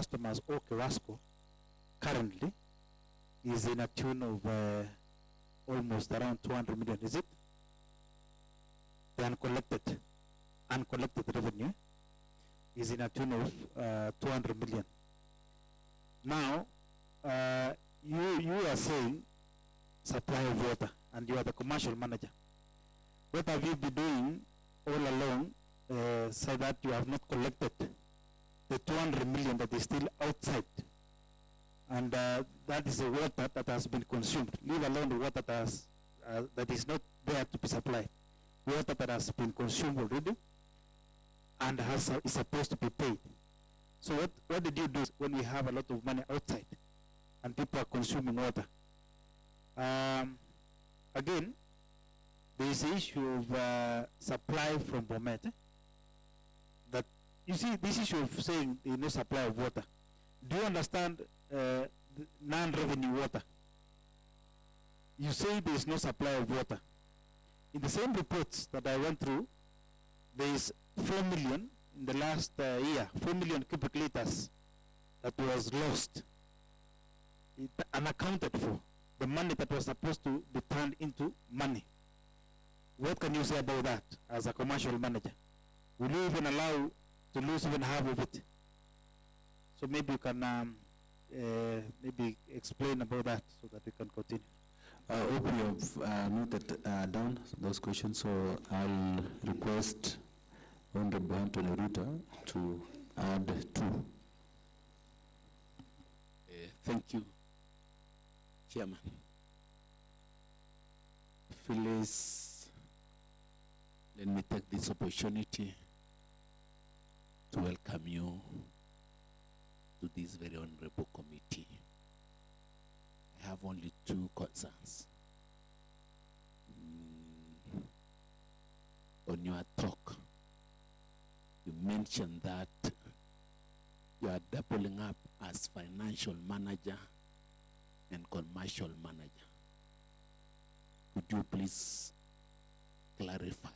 customers owe KEWASCO currently is in a tune of almost around 200 million, is it? The uncollected revenue is in a tune of 200 million. Now, you are saying supply of water, and you are the commercial manager. What have you been doing all along so that you have not collected the 200 million that is still outside? And that is the water that has been consumed, leave alone the water that is not there to be supplied. Water that has been consumed already and is supposed to be paid. So what did you do when we have a lot of money outside and people are consuming water? Again, there is the issue of supply from Bomet. That you see, this issue of saying there is no supply of water. Do you understand non-revenue water? You say there is no supply of water. In the same reports that I went through, there is 4 million in the last year, 4 million cubic liters that was lost, unaccounted for. The money that was supposed to be turned into money. What can you say about that as a commercial manager? Will you even allow to lose even half of it? So maybe you can maybe explain about that so that we can continue. I hope you have noted down those questions, so I'll request Honorable Anthony Ruta to add to. Thank you, Chairman. Phyllis, let me take this opportunity to welcome you to this very honorable committee. I have only two concerns. On your talk, you mentioned that you are doubling up as financial manager and commercial manager. Could you please clarify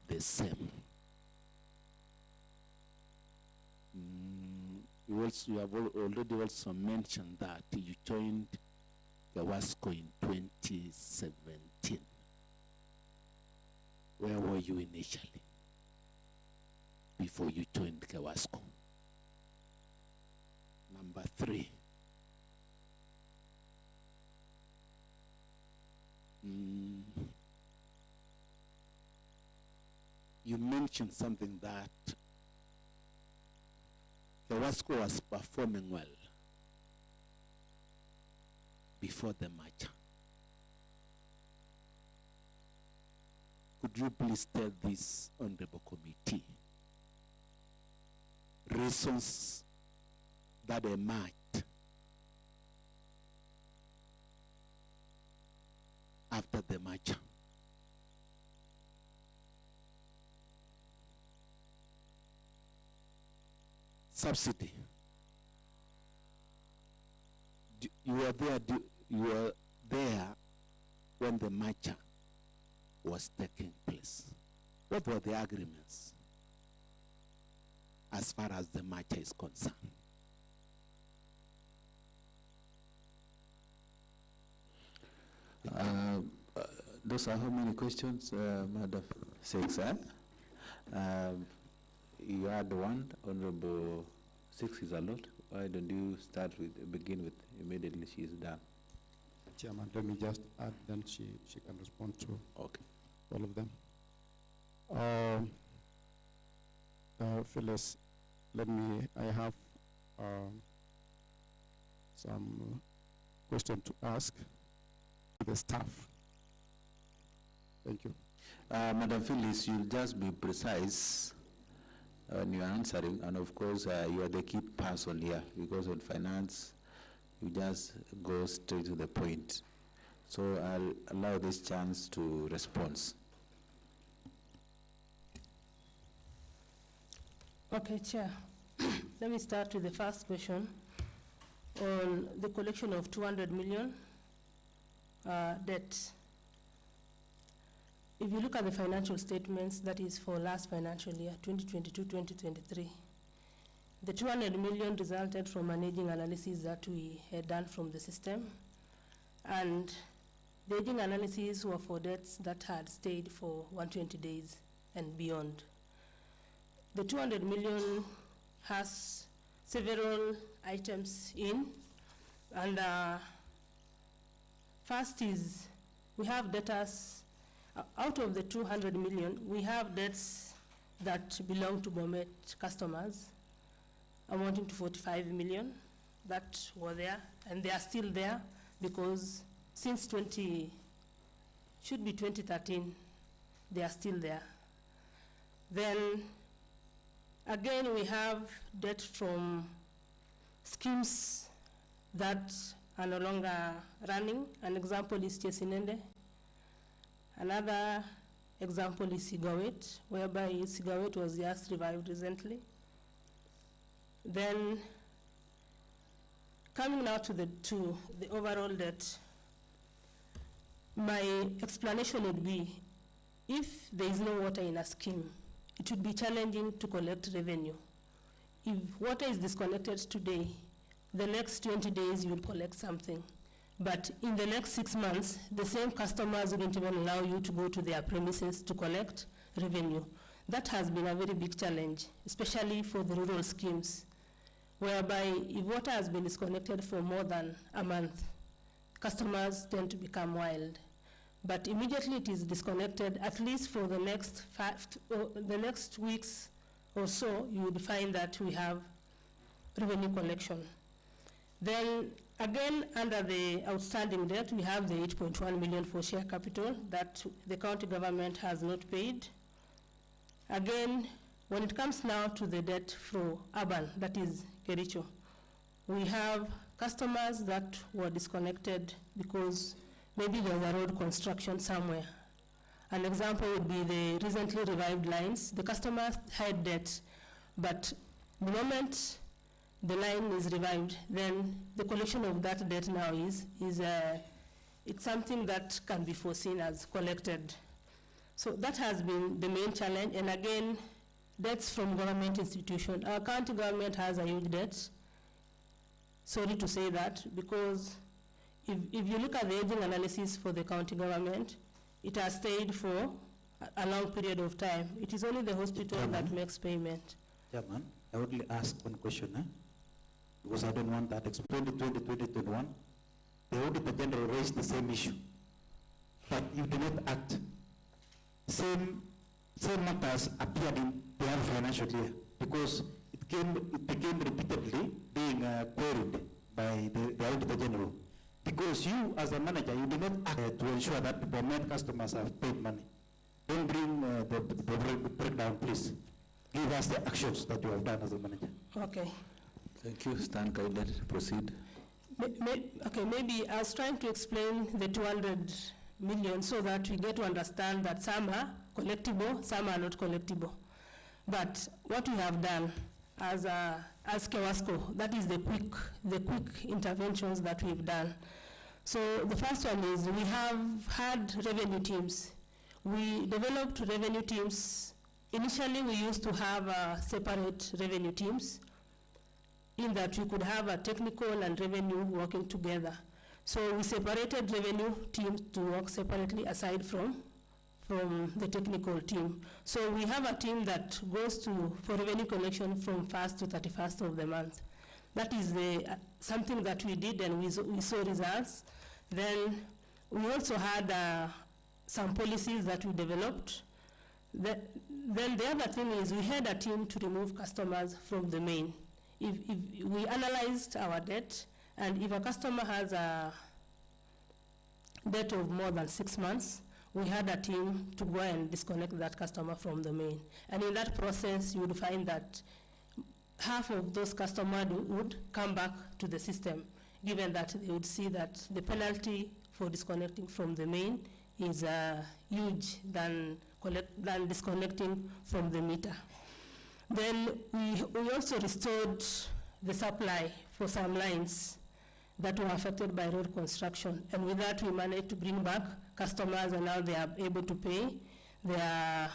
the same? You have already also mentioned that you joined KEWASCO in 2017. Where were you initially before you joined KEWASCO? Number 3. You mentioned something that KEWASCO was performing well before the merger. Could you please tell this honorable committee reasons that emerged after the merger? Subsidy. You were there when the merger was taking place. What were the agreements as far as the merger is concerned? Those are how many questions, Madam Seksa? You had one, Honorable 6 is a lot. Why don't you begin with immediately she is done? Chairman, let me just add, then she can respond to all of them. Phyllis, I have some question to ask the staff. Thank you. Madam Phyllis, you'll just be precise when you're answering, and of course you are the key person here, because on finance you just go straight to the point. So I'll allow this chance to respond. Okay, Chair. Let me start with the first question on the collection of 200 million debt. If you look at the financial statements, that is for last financial year, 2022-2023, The 200 million resulted from an aging analysis that we had done from the system. And the aging analysis were for debts that had stayed for 120 days and beyond. The 200 million has several items in, and first is we have debtors, out of the 200 million, we have debts that belong to Bomet customers amounting to 45 million that were there, and they are still there because since 2013, they are still there. Then again, we have debt from schemes that are no longer running. An example is Chesinende. Another example is Sigawet, whereby Sigawet was just revived recently. Then coming now to the overall debt, my explanation would be, if there is no water in a scheme, it would be challenging to collect revenue. If water is disconnected today, the next 20 days you will collect something. But in the next 6 months, the same customers wouldn't even allow you to go to their premises to collect revenue. That has been a very big challenge, especially for the rural schemes, whereby if water has been disconnected for more than a month, customers tend to become wild. But immediately it is disconnected, at least for the next weeks or so, you would find that we have revenue collection. Then again, under the outstanding debt, we have the 8.1 million for share capital that the county government has not paid. Again, when it comes now to the debt for urban, that is Kericho, we have customers that were disconnected because maybe there was a road construction somewhere. An example would be the recently revived lines. The customers had debt, but the moment the line is revived, then the collection of that debt now it's something that can be foreseen as collected. So that has been the main challenge. And again, debts from government institutions. Our county government has a huge debt. Sorry to say that, because if you look at the aging analysis for the county government, it has stayed for a long period of time. It is only the hospital that makes payment. Chairman, I would only ask one question, because I don't want that. 2020, 2021, the Auditor General raised the same issue, but you did not act. Same matters appeared in the other financial year, because it became repeatedly being queried by the Auditor General. Because you, as a manager, you did not act to ensure that the Bomet customers have paid money. Don't bring the breakdown, please. Give us the actions that you have done as a manager. Okay. Thank you. Stan Kauder, proceed. Okay, maybe I was trying to explain the 200 million so that we get to understand that some are collectible, some are not collectible. But what we have done as KEWASCO, that is the quick interventions that we've done. So the first one is we have had revenue teams. We developed revenue teams. Initially, we used to have separate revenue teams, in that we could have a technical and revenue working together. So we separated revenue teams to work separately aside from the technical team. So we have a team that goes for revenue collection from 1st to 31st of the month. That is something that we did, and we saw results. Then we also had some policies that we developed. Then the other thing is we had a team to remove customers from the main. If we analyzed our debt, and if a customer has a debt of more than 6 months, we had a team to go and disconnect that customer from the main. And in that process, you would find that half of those customers would come back to the system, given that they would see that the penalty for disconnecting from the main is huge than disconnecting from the meter. Then we also restored the supply for some lines that were affected by road construction. And with that, we managed to bring back customers, and now they are able to pay their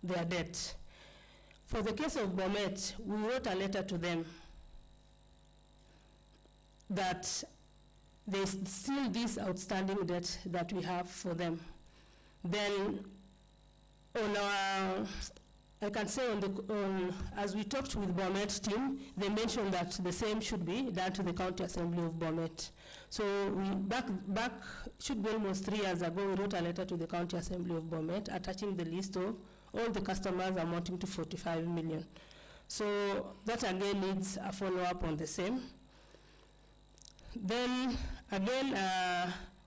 debt. For the case of Bomet, we wrote a letter to them that there's still this outstanding debt that we have for them. Then on our, I can say as we talked with Bomet team, they mentioned that the same should be done to the County Assembly of Bomet. So we back should be almost 3 years ago, we wrote a letter to the County Assembly of Bomet attaching the list of all the customers amounting to 45 million. So that again needs a follow-up on the same. Then again,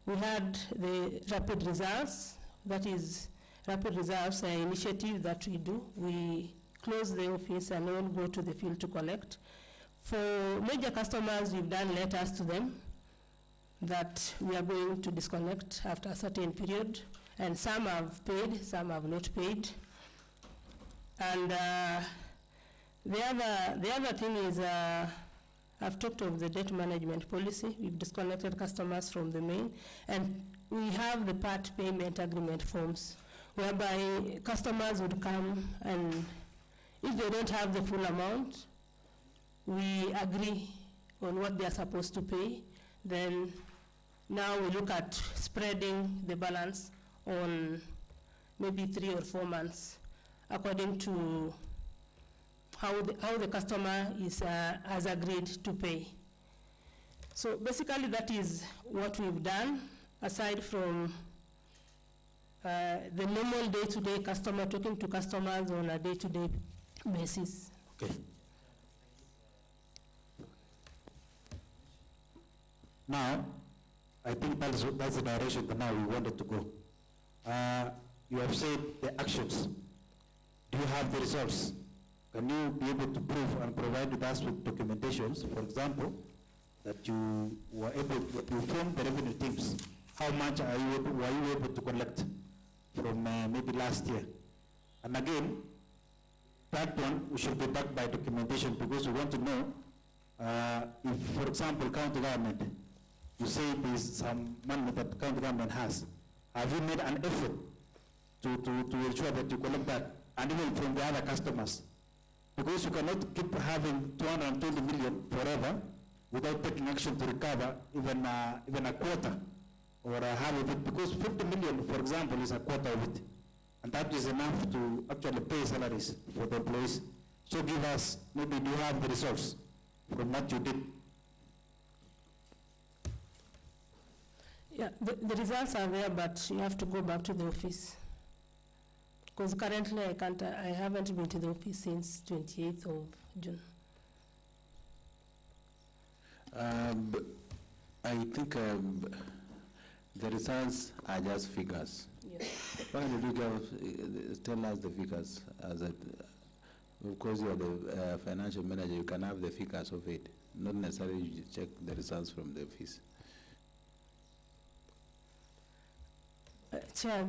we had the rapid reserves, that is rapid reserves initiative that we do. We close the office and all go to the field to collect. For major customers, we've done letters to them that we are going to disconnect after a certain period, and some have paid, some have not paid. And the other thing is, I've talked of the debt management policy. We've disconnected customers from the main, and we have the part payment agreement forms, whereby customers would come, and if they don't have the full amount, we agree on what they are supposed to pay. Then now we look at spreading the balance on maybe 3 or 4 months, according to how the customer has agreed to pay. So basically that is what we've done, aside from the normal day-to-day customer, talking to customers on a day-to-day basis. Okay. Now, I think that's the direction that now we wanted to go. You have said the actions. Do you have the results? Can you be able to prove and provide with us with documentations, for example, that you were able to form the revenue teams? How much were you able to collect from maybe last year? And again, that one we should be backed by documentation, because we want to know if, for example, county government, you say there's some money that the county government has. Have you made an effort to ensure that you collect that, and even from the other customers? Because you cannot keep having 220 million forever without taking action to recover even a quarter or a half of it, because 50 million, for example, is a quarter of it. And that is enough to actually pay salaries for the employees. So give us, maybe do you have the results from what you did? Yeah, the results are there, but you have to go back to the office. Because currently I haven't been to the office since 28th of June. I think the results are just figures. Yes. Why don't you tell us the figures? Of course, you are the financial manager, you can have the figures of it, not necessarily you check the results from the office. Chair,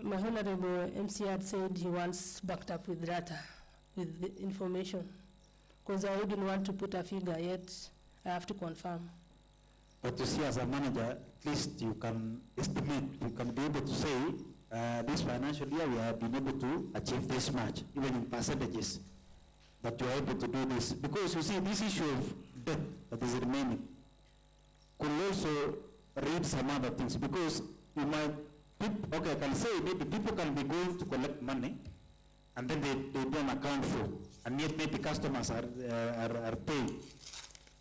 my honorable MC had said he wants backed up with data, with the information, because I wouldn't want to put a figure yet. I have to confirm. But you see, as a manager, at least you can estimate, you can be able to say, this financial year we have been able to achieve this much, even in percentages, that you are able to do this. Because you see, this issue of debt that is remaining could also read some other things, because you might, okay, I can say maybe people can be going to collect money and then they don't account for, and yet maybe customers are paying.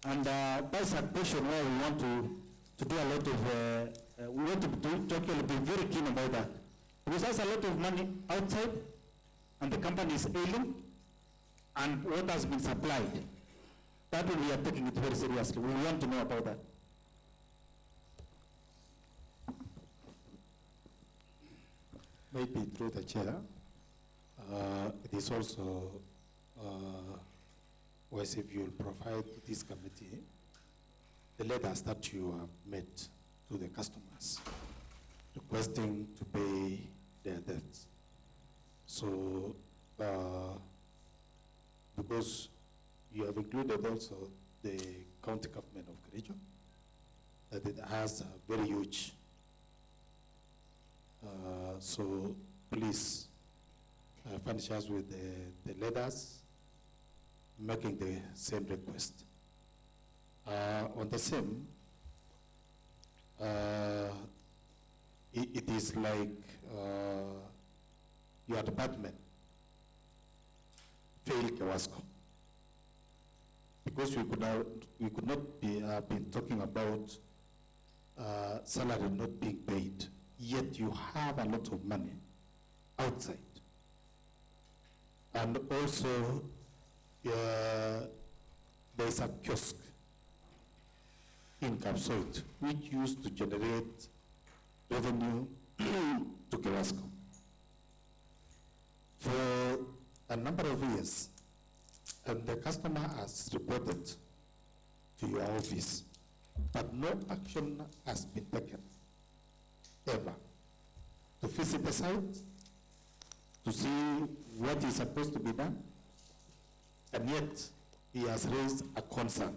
And that's a question where we want to do a lot of, we want to actually be very keen about that. Because there's a lot of money outside and the company is ailing, and what has been supplied. That one we are taking it very seriously. We want to know about that. Maybe through the chair, it is also wise if you will provide this committee the letters that you have made to the customers requesting to pay their debts. So, because you have included also the county government of Kericho, that it has a very huge, so please furnishers with the letters, making the same request. On the same, it is like your department failed KEWASCO, because we could not be been talking about salary not being paid, yet you have a lot of money outside. And also, there's a kiosk in Kapsoit which used to generate revenue to KEWASCO. For a number of years, and the customer has reported to your office, but no action has been taken, ever, to visit the site, to see what is supposed to be done, and yet he has raised a concern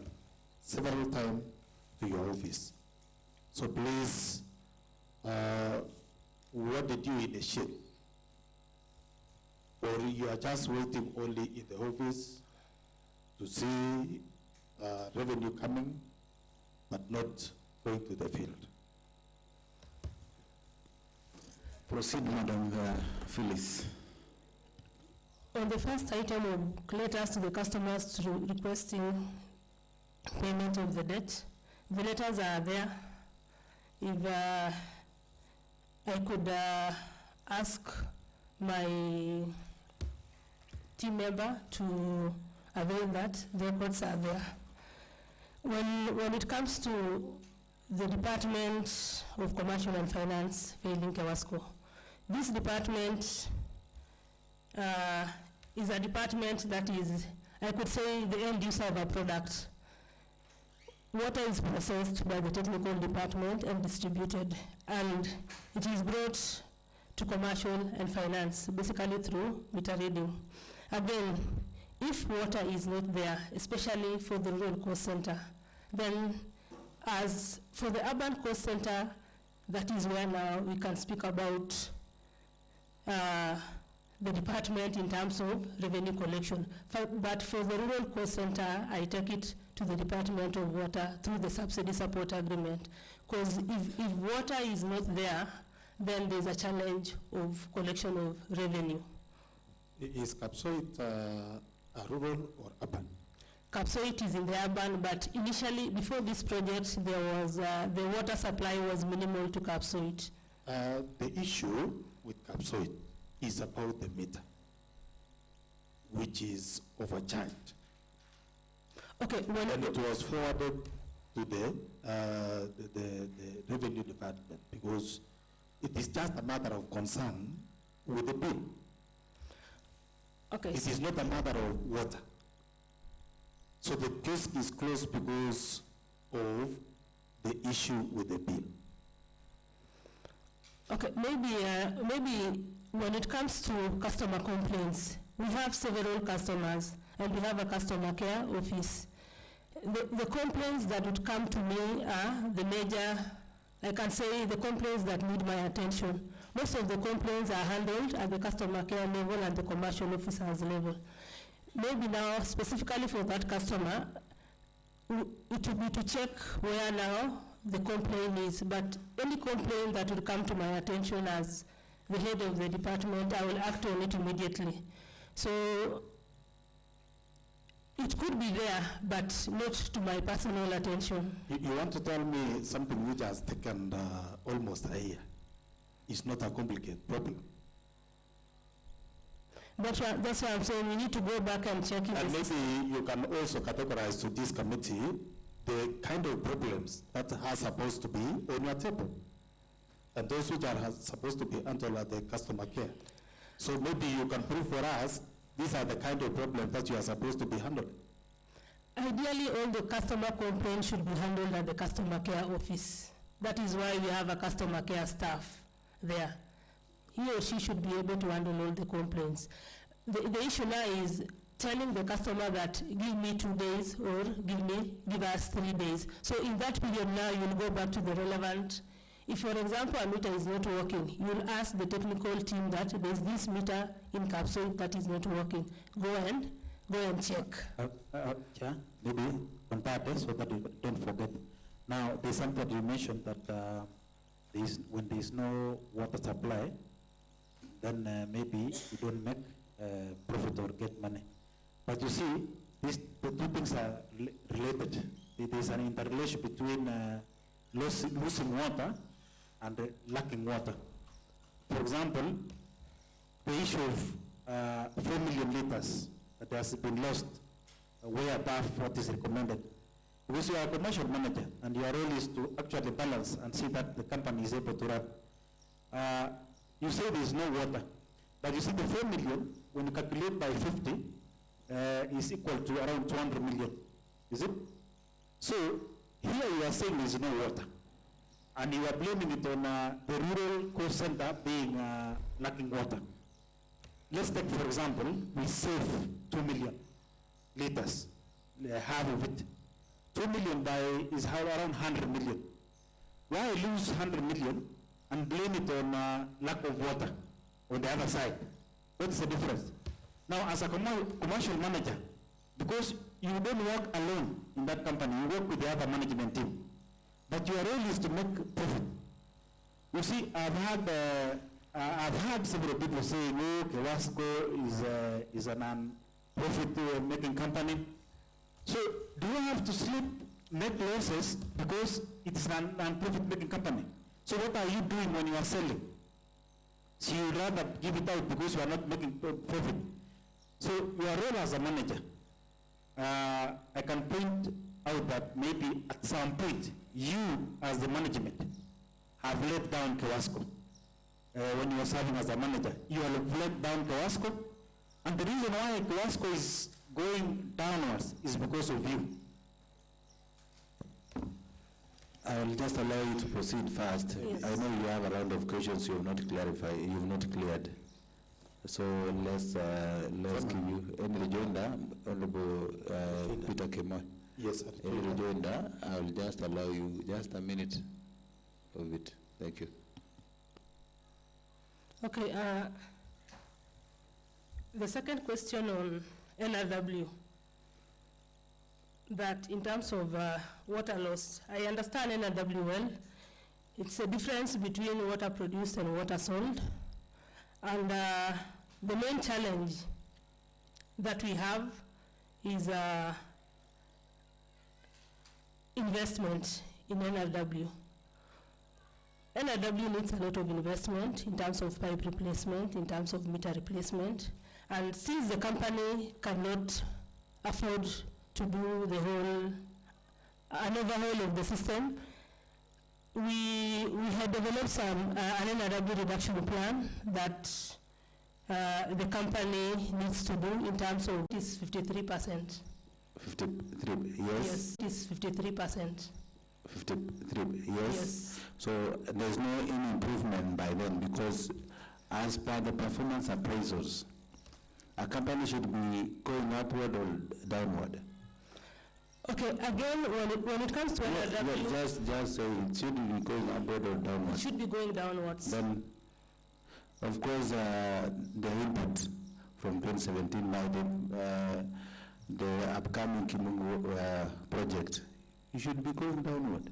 several times to your office. So please, what did you initiate? Or you are just waiting only in the office to see revenue coming, but not going to the field? Proceed, Madam Phyllis. On the first item of letters to the customers requesting payment of the debt, the letters are there. If I could ask my team member to avail that, the records are there. When it comes to the Department of Commercial and Finance failing KEWASCO, this department is a department that is, I could say, the end user of a product. Water is processed by the technical department and distributed, and it is brought to commercial and finance, basically through meter reading. Again, if water is not there, especially for the rural cost center, then as for the urban cost center, that is where now we can speak about the department in terms of revenue collection. But for the rural cost center, I take it to the Department of Water through the subsidy support agreement. Because if water is not there, then there's a challenge of collection of revenue. Is Kapsoit a rural or urban? Kapsoit is in the urban, but initially, before this project, there was the water supply was minimal to Kapsoit. The issue with Kapsoit is about the meter, which is overcharged. Okay, and it was forwarded to the revenue department, because it is just a matter of concern with the bill. Okay. It is not a matter of water. So the case is closed because of the issue with the bill. Okay, maybe when it comes to customer complaints, we have several customers and we have a customer care office. The complaints that would come to me are the major, I can say the complaints that need my attention. Most of the complaints are handled at the customer care level and the commercial officers level. Maybe now, specifically for that customer, it would be to check where now the complaint is, but any complaint that will come to my attention as the head of the department, I will act on it immediately. So it could be there, but not to my personal attention. You want to tell me something which has taken almost a year? It's not a complicated problem. That's why I'm saying we need to go back and check it. And maybe you can also categorize to this committee the kind of problems that are supposed to be on your table, and those which are supposed to be handled at the customer care. So maybe you can prove for us these are the kind of problems that you are supposed to be handling. Ideally, all the customer complaints should be handled at the customer care office. That is why we have a customer care staff there. He or she should be able to handle all the complaints. The issue now is telling the customer that give me 2 days or give us 3 days. So in that period now, you'll go back to the relevant If, for example, a meter is not working, you'll ask the technical team that there's this meter in capsule that is not working. Go and check. Yeah, maybe on that so that you don't forget. Now, there's something that you mentioned that when there's no water supply, then maybe you don't make profit or get money. But you see, the two things are related. There's an interrelation between losing water and lacking water. For example, the issue of 4 million liters that has been lost way above what is recommended. Because you are a commercial manager and your role is to actually balance and see that the company is able to run. You say there is no water, but you see the 4 million, when you calculate by 50, is equal to around 200 million, is it? So here you are saying there is no water, and you are blaming it on the rural coast center being lacking water. Let's take, for example, we save 2 million liters, half of it. 2 million is around 100 million. Why lose 100 million and blame it on lack of water on the other side? What's the difference? Now, as a commercial manager, because you don't work alone in that company, you work with the other management team, but your role is to make profit. You see, I've had several people saying, oh, KEWASCO is a non-profit making company. So do you have to sleep, make losses because it's a non-profit making company? So what are you doing when you are selling? So you rather give it out because you are not making profit. So your role as a manager, I can point out that maybe at some point, you as the management have let down KEWASCO. When you were serving as a manager, you have let down KEWASCO, and the reason why KEWASCO is going downwards is because of you. I will just allow you to proceed fast. Yes. I know you have a round of questions you have not clarified, you have not cleared. So let's give you any rejoinder, Honorable Peter Kema. Yes, Any rejoinder, I will just allow you just a minute of it. Thank you. Okay, the second question on NRW, that in terms of water loss, I understand NRW well. It's a difference between water produced and water sold. And the main challenge that we have is investment in NRW. NRW needs a lot of investment in terms of pipe replacement, in terms of meter replacement. And since the company cannot afford to do an overhaul of the system, we had developed an NRW reduction plan that the company needs to do in terms of this 53%. 53, yes? Yes, this 53%. 53, yes? Yes. So there's no any improvement by then, because as per the performance appraisals, a company should be going upward or downward. Okay, again, when it comes to NRW, Just say it should be going upward or downward. it should be going downwards. Then, of course, the input from 2017 by the upcoming Kimungu project, you should be going downward.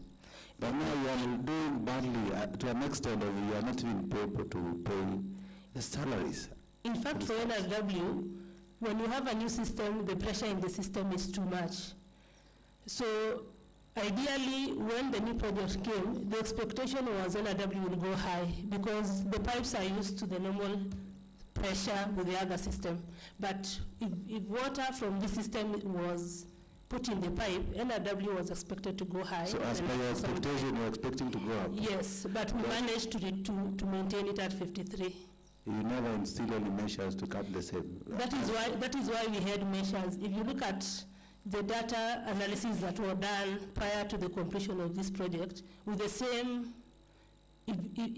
But now you are doing badly to an extent of you are not even able to pay the salaries. In fact, for NRW, when you have a new system, the pressure in the system is too much. So ideally, when the new project came, the expectation was NRW will go high because the pipes are used to the normal pressure with the other system. But if water from this system was put in the pipe, NRW was expected to go high. So as per your expectation, you're expecting to go up? Yes, but we managed to maintain it at 53. You never instill any measures to cap the same. That is why we had measures. If you look at the data analysis that were done prior to the completion of this project, with the same,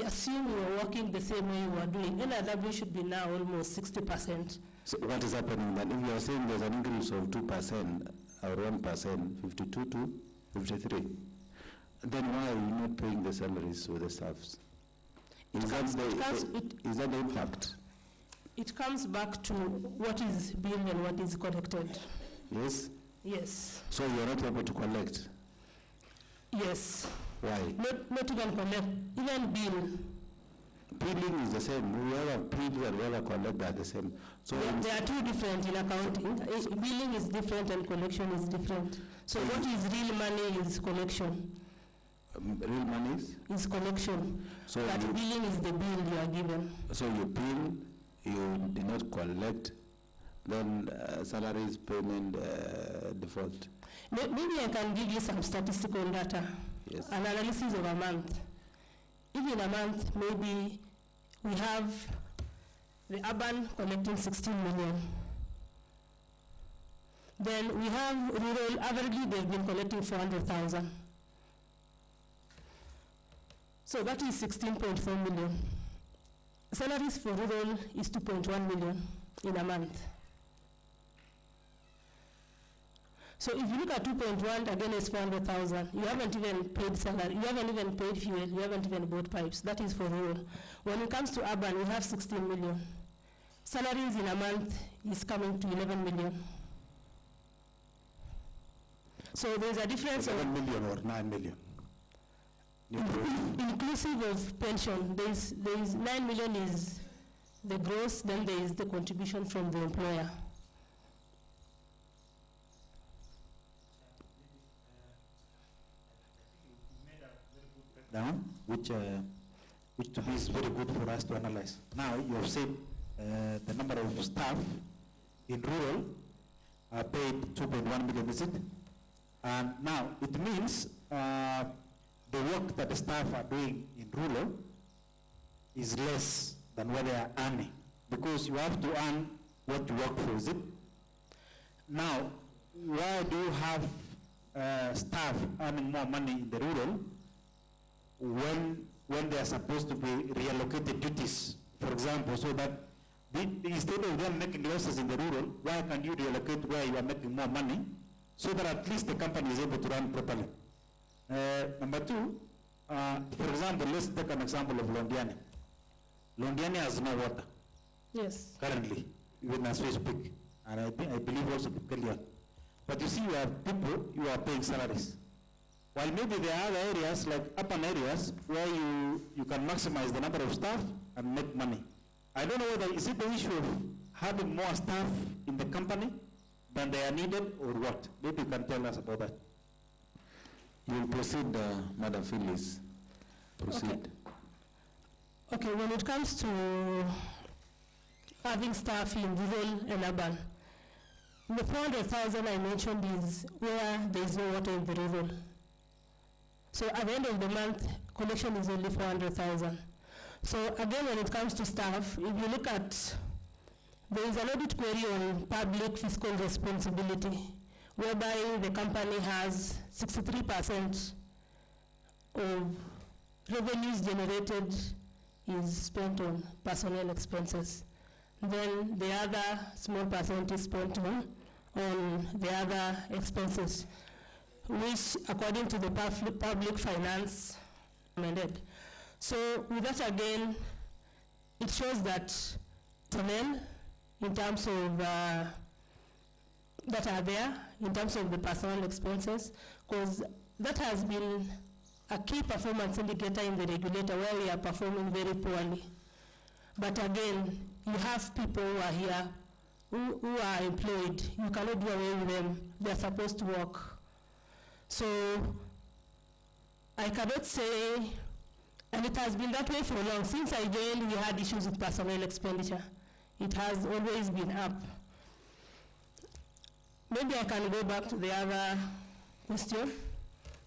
assume we were working the same way we were doing, NRW should be now almost 60%. So what is happening then? If you are saying there's an increase of 2% or 1%, 52 to 53, Then why are you not paying the salaries to the staffs? Is that the impact? It comes back to what is billed and what is collected. Yes? Yes. So you're not able to collect? Yes. Why? Not even collect, even bill. Billing is the same. Whoever bills and whoever collect are the same. So They are two different in accounting. Billing is different and collection is different. So what is real money is collection. real money Is collection. So but billing is the bill you are given. So you bill, you did not collect, then salaries payment default. Maybe I can give you some statistical data. Yes. An analysis of a month. If in a month, maybe we have the urban collecting 16 million. Then we have rural, averagely they've been collecting 400,000. So that is 16.4 million. Salaries for rural is 2.1 million in a month. So if you look at 2.1 against 400,000, you haven't even paid salary, you haven't even paid fuel, you haven't even bought pipes. That is for rural. When it comes to urban, we have 16 million. Salaries in a month is coming to 11 million. So there's a difference 11 million or 9 million? Inclusive of pension, there's 9 million is the gross, then there is the contribution from the employer. Down, which to me is very good for us to analyze. Now you have said the number of staff in rural are paid 2.1 million, is it? And now it means the work that the staff are doing in rural is less than what they are earning, because you have to earn what you work for, is it? Now, why do you have staff earning more money in the rural when they are supposed to be reallocated duties, for example, so that instead of them making losses in the rural, why can't you reallocate where you are making more money so that at least the company is able to run properly? Number two, for example, let's take an example of Londiani. Londiani has no water. Yes. Currently, even as we speak, and I believe also Kilian. But you see, you have people you are paying salaries. While maybe there are other areas, like urban areas, where you can maximize the number of staff and make money. I don't know whether, is it the issue of having more staff in the company than they are needed, or what? Maybe you can tell us about that. You will proceed, Madam Phyllis. Proceed. Okay, when it comes to having staff in rural and urban, the 400,000 I mentioned is where there is no water in the rural. So at the end of the month, collection is only 400,000. So again, when it comes to staff, if you look at, there is an audit query on public fiscal responsibility, whereby the company has 63% of revenues generated is spent on personnel expenses. Then the other small percent is spent on the other expenses, which according to the public finance amended. So with that again, it shows that personnel in terms of that are there, in terms of the personal expenses, because that has been a key performance indicator in the regulator where we are performing very poorly. But again, you have people who are here, who are employed. You cannot do away with them. They are supposed to work. So I cannot say, and it has been that way for long. Since I joined, we had issues with personnel expenditure. It has always been up. Maybe I can go back to the other question.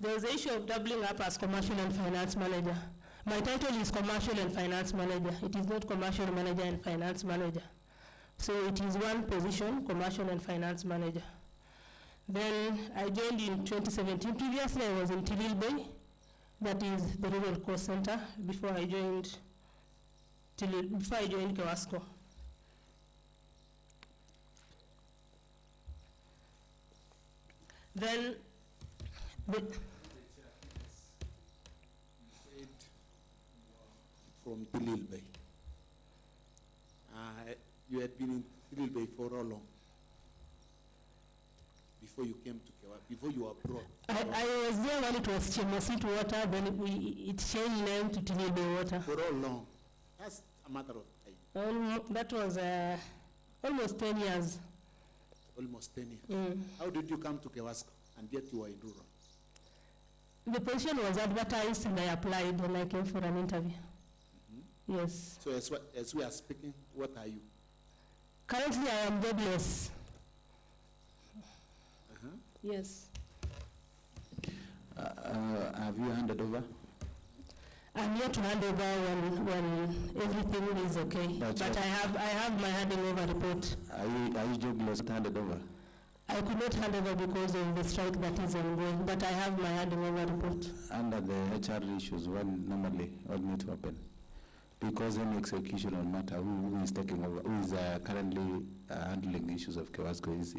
There's the issue of doubling up as commercial and finance manager. My title is commercial and finance manager. It is not commercial manager and finance manager. So it is one position, commercial and finance manager. Then I joined in 2017. Previously I was in Tilil Bay. That is the rural cost center before I joined KEWASCO. Then from Tilil Bay. You had been in Tilil Bay for how long? Before you came to KEWASCO, before you were brought? I was there when it was Chemosit Water, then it changed name to Tilil Bay Water. For how long? That's a matter of time. That was almost 10 years. Almost 10 years. Mm. How did you come to KEWASCO and yet you were in rural? The position was advertised and I applied and I came for an interview. Mm-hmm. Yes. So as we are speaking, what are you? Currently I am jobless. Uh-huh. Yes. Have you handed over? I'm here to hand over when everything is okay. But I have my handing over report. Are you jobless handed over? I could not hand over because of the strike that is ongoing, but I have my handing over report. Under the HR issues, what need to happen? Because any executional matter, who is taking over, who is currently handling the issues of KEWASCO, it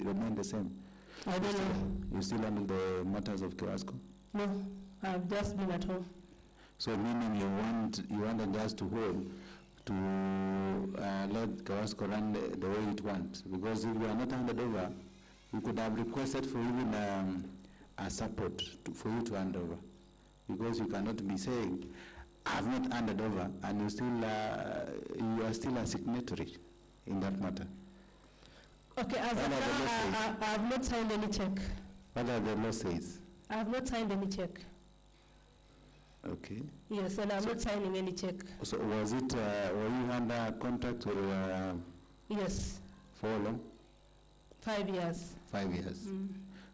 remain the same? I don't know. You still handle the matters of KEWASCO? No, I've just been at home. So meaning you want just to hold to let KEWASCO run the way it wants, because if you are not handed over, you could have requested for even a support for you to hand over, because you cannot be saying I have not handed over and you are still a signatory in that matter. Okay, as of now, I have not signed any check. What are the law says? I have not signed any check. Okay. Yes, and I'm not signing any check. So was it, were you under contract or? Yes. For how long? 5 years. 5 years. Mm.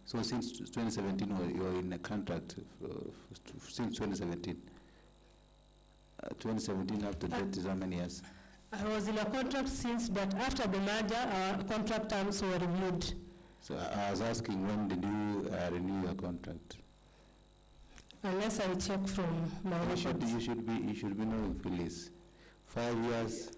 So since 2017, you were in a contract since 2017. 2017 up to date is how many years? I was in a contract since, but after the merger, our contract terms were reviewed. So I was asking, when did you renew your contract? Unless I check from my records. You should be knowing, Phyllis. 5 years.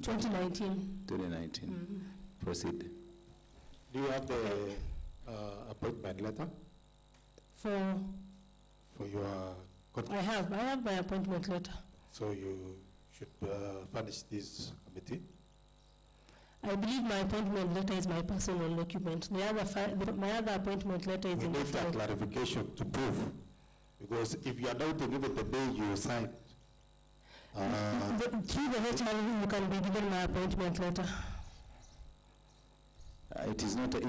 2019. Proceed. Do you have the appointment letter For your contract? I have my appointment letter. So you should furnish this committee. I believe my appointment letter is my personal document. My other appointment letter is in the need that file. clarification to prove, because if you are not to give it the day you signed, Through the HR, you can be given my appointment letter. It is not a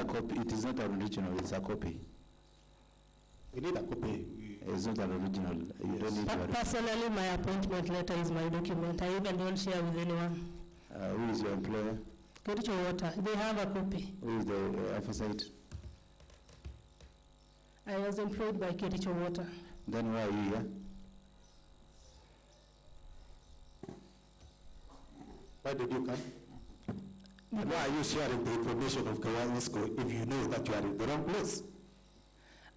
copy. It is not an original. It's a copy. we need a copy. It's not an original. You don't need to. Personally, my appointment letter is my document. I even don't share with anyone. Who is your employer? KEWASCO, they have a copy. Who is the opposite? I was employed by KEWASCO. Then why are you here? Why did you come? And why are you sharing the information of KEWASCO if you know that you are in the wrong place?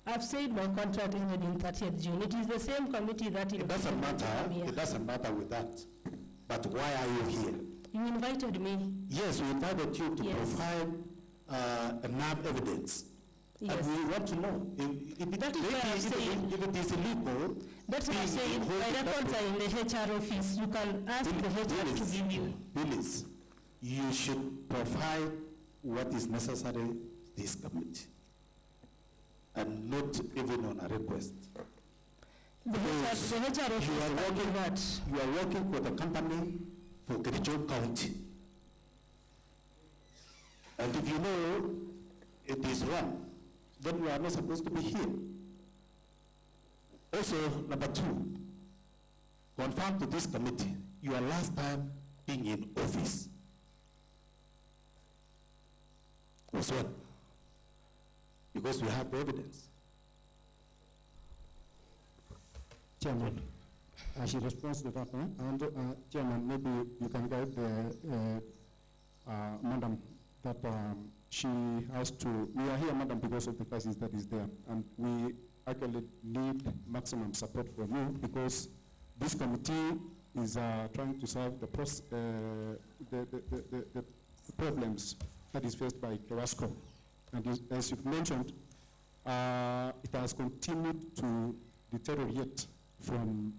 I've said my contract ended in 30th June. It is the same committee that It doesn't matter. It doesn't matter with that. But why are you here? You invited me. Yes, we invited you to Yes. provide enough evidence. Yes. And we want to know if it is illegal. That's what I'm saying. My records are in the HR office. You can ask the HR to give you. Willis, you should provide what is necessary to this committee, and not even on a request. The HR office can do that. You are working for the company for Kericho County. And if you know it is wrong, then you are not supposed to be here. Also, number 2, confirm to this committee your last time being in office was when? Because we have the evidence. Chairman, I should respond to that. And Chairman, maybe you can guide the Madam that she has to. We are here, Madam, because of the crisis that is there, and we actually need maximum support from you, because this committee is trying to solve the problems that is faced by KEWASCO. And as you've mentioned, it has continued to deteriorate from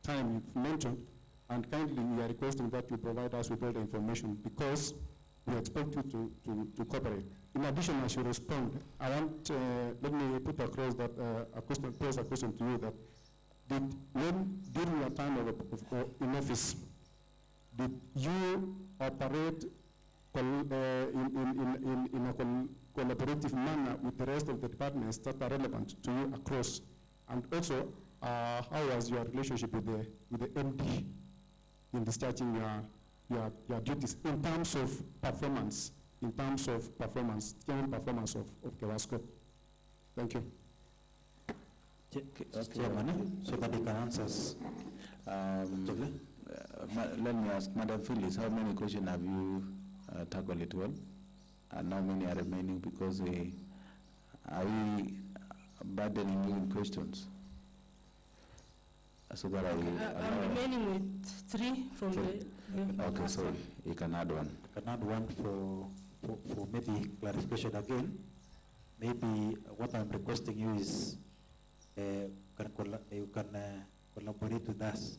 time you've mentioned, and kindly we are requesting that you provide us with all the information because we expect you to cooperate. In addition, as you respond, I want, let me put across that pose a question to you that during your time in office, did you operate in a collaborative manner with the rest of the departments that are relevant to you across? And also, how was your relationship with the MD in discharging your duties in terms of performance, general performance of KEWASCO? Thank you. Chairman, so that he can answer us. Let me ask, Madam Phyllis, how many questions have you tackled it well? And how many are remaining? Because are we burdening you in questions? So that I'm remaining with 3 from the okay, so you can add one. I can add one for maybe clarification again. Maybe what I'm requesting you is you can collaborate with us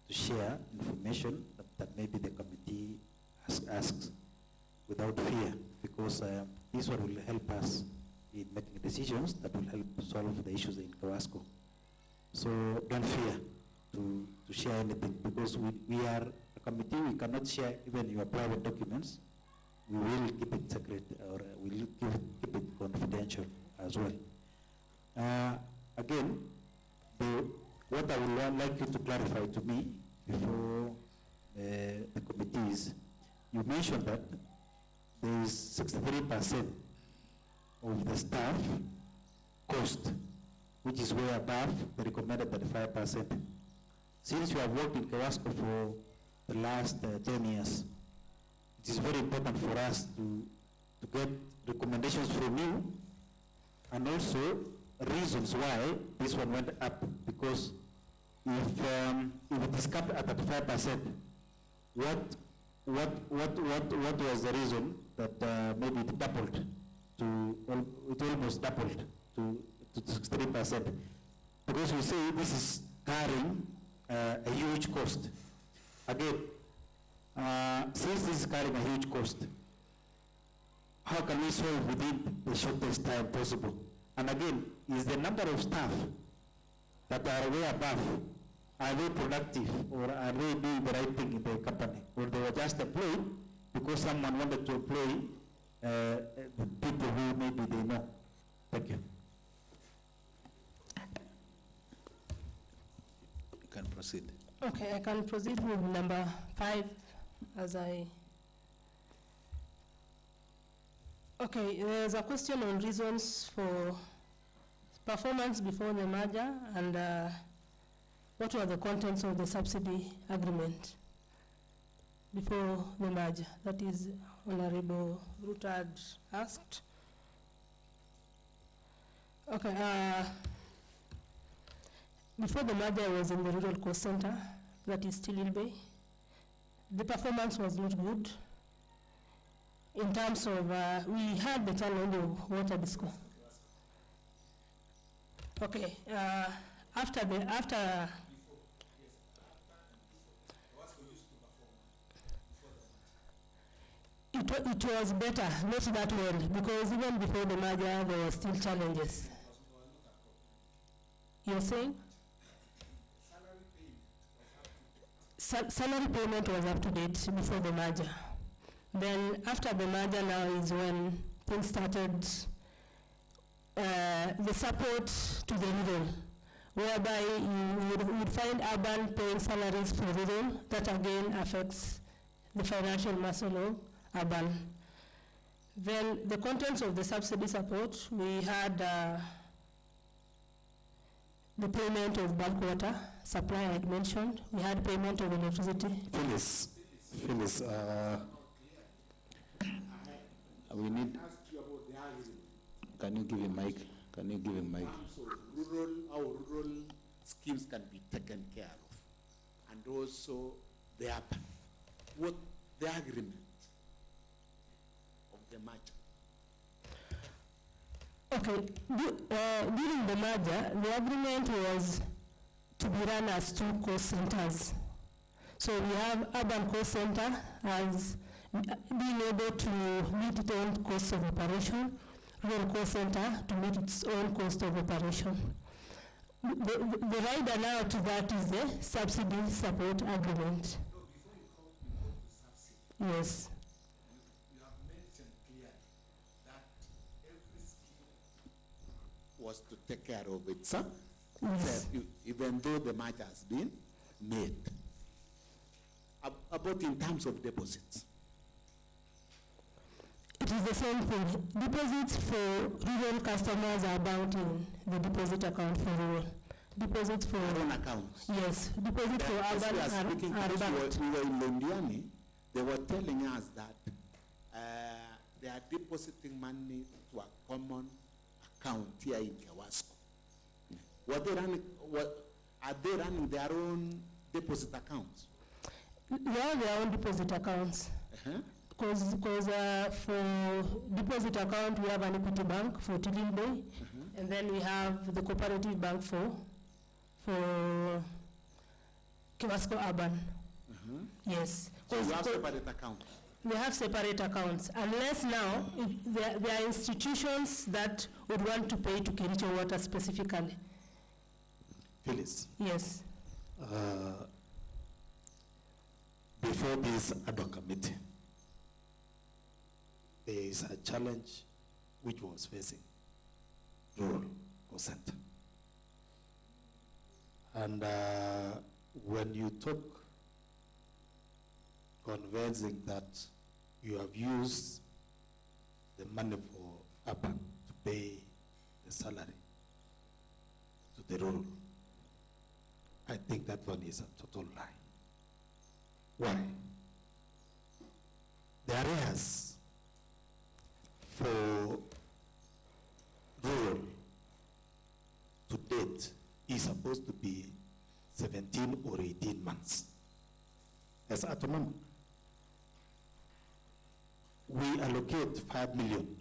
to share information that maybe the committee asks without fear, because this one will help us in making decisions that will help solve the issues in KEWASCO. So don't fear to share anything, because we are a committee, we cannot share even your private documents. We will keep it secret, or we will keep it confidential as well. Again, what I would like you to clarify to me before the committee is, you mentioned that there is 63% of the staff cost, which is way above the recommended 35%. Since you have worked in KEWASCO for the last 10 years, it is very important for us to get recommendations from you, and also reasons why this one went up. Because if it is capped at 35%, what was the reason that maybe it doubled it almost doubled to 63%? Because we say this is carrying a huge cost. Again, since this is carrying a huge cost, how can we solve within the shortest time possible? And again, is the number of staff that are way above, are they productive, or are they doing the right thing in the company? Or they were just employed because someone wanted to employ people who maybe they know? Thank you. You can proceed. Okay, I can proceed with number 5 as I... Okay, there's a question on reasons for performance before the merger, and what were the contents of the subsidy agreement before the merger? That is Honorable Rutard asked. Okay, before the merger, I was in the Rural Coast Center, that is still in Bay. The performance was not good. In terms of, we had the challenge of water disco. Okay, after it was better, not that well, because even before the merger, there were still challenges. You're saying? Salary payment was up to date before the merger. Then after the merger now is when things started, the support to the rural, whereby you would find urban paying salaries for rural. That again affects the financial muscle of urban. Then the contents of the subsidy support, we had the payment of bulk water supply I mentioned. We had payment of electricity. Phyllis, we need. Can you give him mic? Can you give him mic? So our rural schemes can be taken care of, and also the agreement of the merger. Okay, during the merger, the agreement was to be run as two cost centers. So we have urban cost center as being able to meet its own cost of operation, rural cost center to meet its own cost of operation. The rider now to that is the subsidy support agreement. Yes. You have mentioned clearly that every scheme was to take care of itself, Yes. even though the merger has been made. About in terms of deposits. It is the same thing. Deposits for rural customers are bound in the deposit account for rural. Deposits for Own accounts. yes, deposits for As we are urban speaking, are because bound. we were in Londiani, they were telling us that they are depositing money to a common account here in KEWASCO. Are they running their own deposit accounts? They have their own deposit accounts. Because for deposit account, we have an Equity Bank for Tilling Bay, and then we have the Cooperative Bank for KEWASCO Urban. Yes. So you have 'Cause separate accounts. we have separate accounts, unless now if there are institutions that would want to pay to Kericho Water specifically. Phyllis, Yes. before this ad hoc committee, there is a challenge which was facing rural or center. And when you talk convincing that you have used the money for urban to pay the salary to the rural, I think that one is a total lie. Why? The arrears for rural to date is supposed to be 17 or 18 months. As at the moment, we allocate 5 million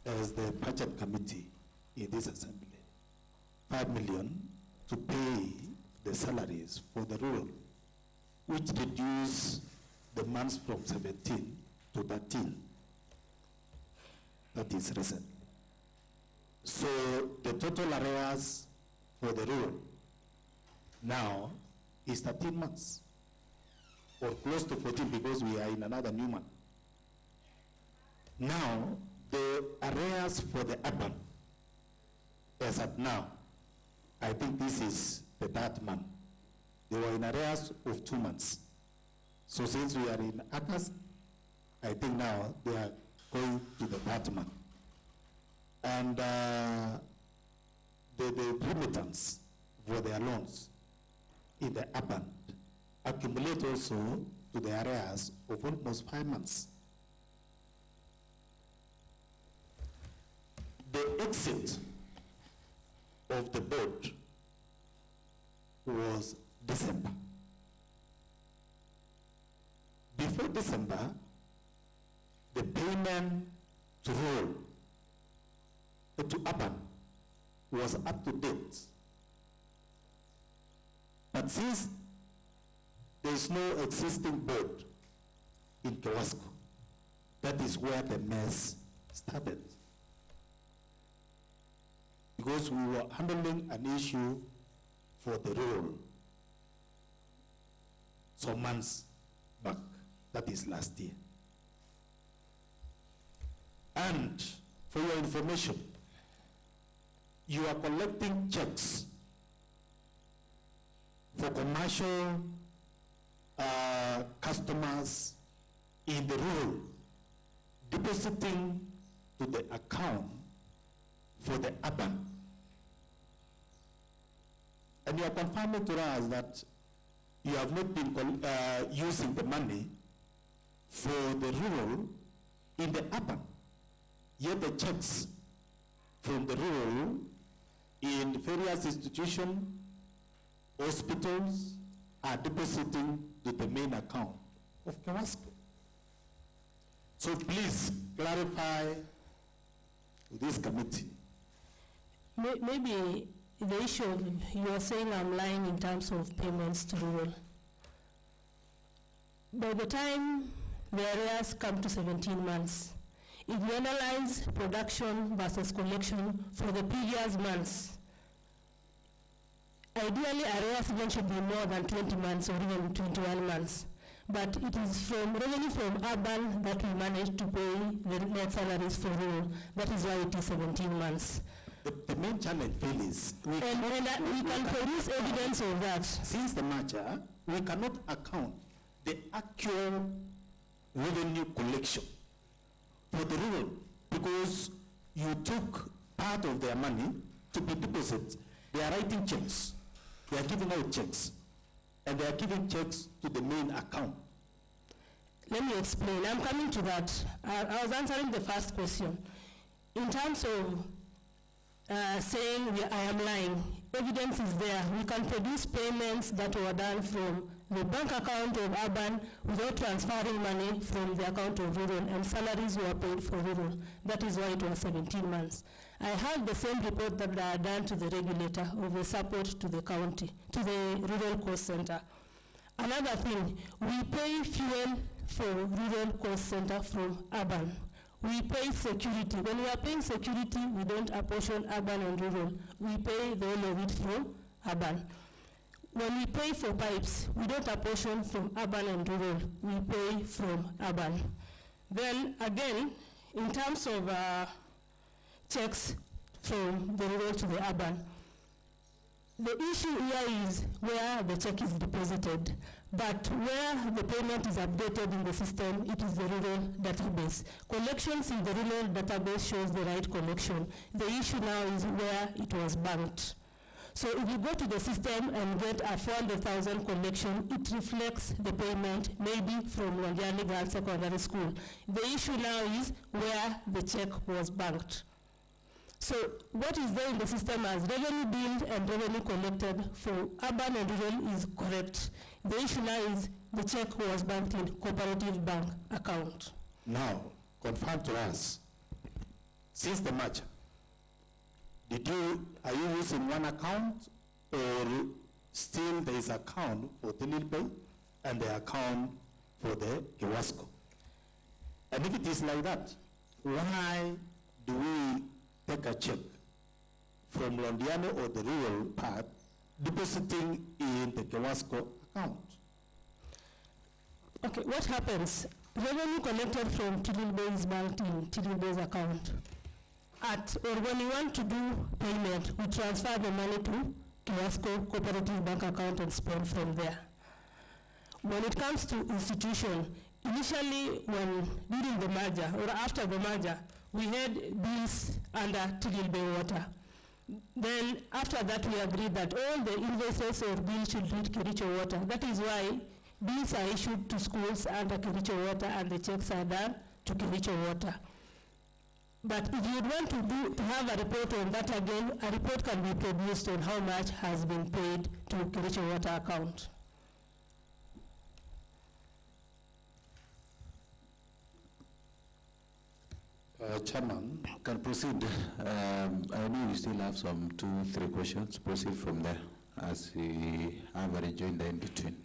as the budget committee in this assembly, 5 million to pay the salaries for the rural, which reduce the months from 17 to 13. That is recent. So the total arrears for the rural now is 13 months, or close to 14 because we are in another new month. Now, the arrears for the urban, as at now, I think this is the third month. They were in arrears of 2 months. So since we are in August, I think now they are going to the third month. And the remittance for their loans in the urban accumulate also to the arrears of almost 5 months. The exit of the board was December. Before December, the payment to rural, to urban, was up to date. But since there is no existing board in KEWASCO, that is where the mess started. Because we were handling an issue for the rural some months back, that is last year. And for your information, you are collecting checks for commercial customers in the rural, depositing to the account for the urban. And you are confirming to us that you have not been using the money for the rural in the urban. Yet the checks from the rural in various institutions, hospitals, are depositing to the main account of KEWASCO. So please clarify to this committee. Maybe the issue of, you are saying I'm lying in terms of payments to rural. By the time the arrears come to 17 months, if you analyze production versus collection for the previous months, ideally arrears even should be more than 20 months or even 21 months. But it is from revenue from urban that we manage to pay the net salaries for rural. That is why it is 17 months. The main challenge, Phil, is we can produce evidence of that. Since the merger, we cannot account the actual revenue collection for the rural because you took part of their money to be deposited. They are writing checks. They are giving out checks. And they are giving checks to the main account. Let me explain. I'm coming to that. I was answering the first question. In terms of saying I am lying, evidence is there. We can produce payments that were done from the bank account of urban without transferring money from the account of rural, and salaries were paid for rural. That is why it was 17 months. I have the same report that I had done to the regulator of the support to the county, to the rural cost center. Another thing, we pay fuel for rural cost center from urban. We pay security. When we are paying security, we don't apportion urban and rural. We pay the whole of it from urban. When we pay for pipes, we don't apportion from urban and rural. We pay from urban. Then again, in terms of checks from the rural to the urban, the issue here is where the check is deposited, but where the payment is updated in the system, it is the rural database. Collections in the rural database shows the right collection. The issue now is where it was banked. So if you go to the system and get a 400,000 collection, it reflects the payment maybe from Londiani Girls Secondary School. The issue now is where the check was banked. So what is there in the system as revenue billed and revenue collected for urban and rural is correct. The issue now is the check was banked in cooperative bank account. Now, confirm to us, since the merger, are you using one account or still there is account for Tililbe and the account for the KEWASCO? And if it is like that, why do we take a check from Londiano or the rural part depositing in the KEWASCO account? Okay, what happens? Revenue collected from Tililbe is banked in Tililbe's account. Or when you want to do payment, we transfer the money to KEWASCO cooperative bank account and spend from there. When it comes to institution, initially during the merger or after the merger, we had bills under Tililbe Water. Then after that we agreed that all the invoices or bills should reach Kericho Water. That is why bills are issued to schools under Kericho Water and the checks are done to Kericho Water. But if you want to have a report on that again, a report can be produced on how much has been paid to Kericho Water account. Chairman, can proceed. I know you still have some 2-3 questions. Proceed from there as we have a rejoinder in between.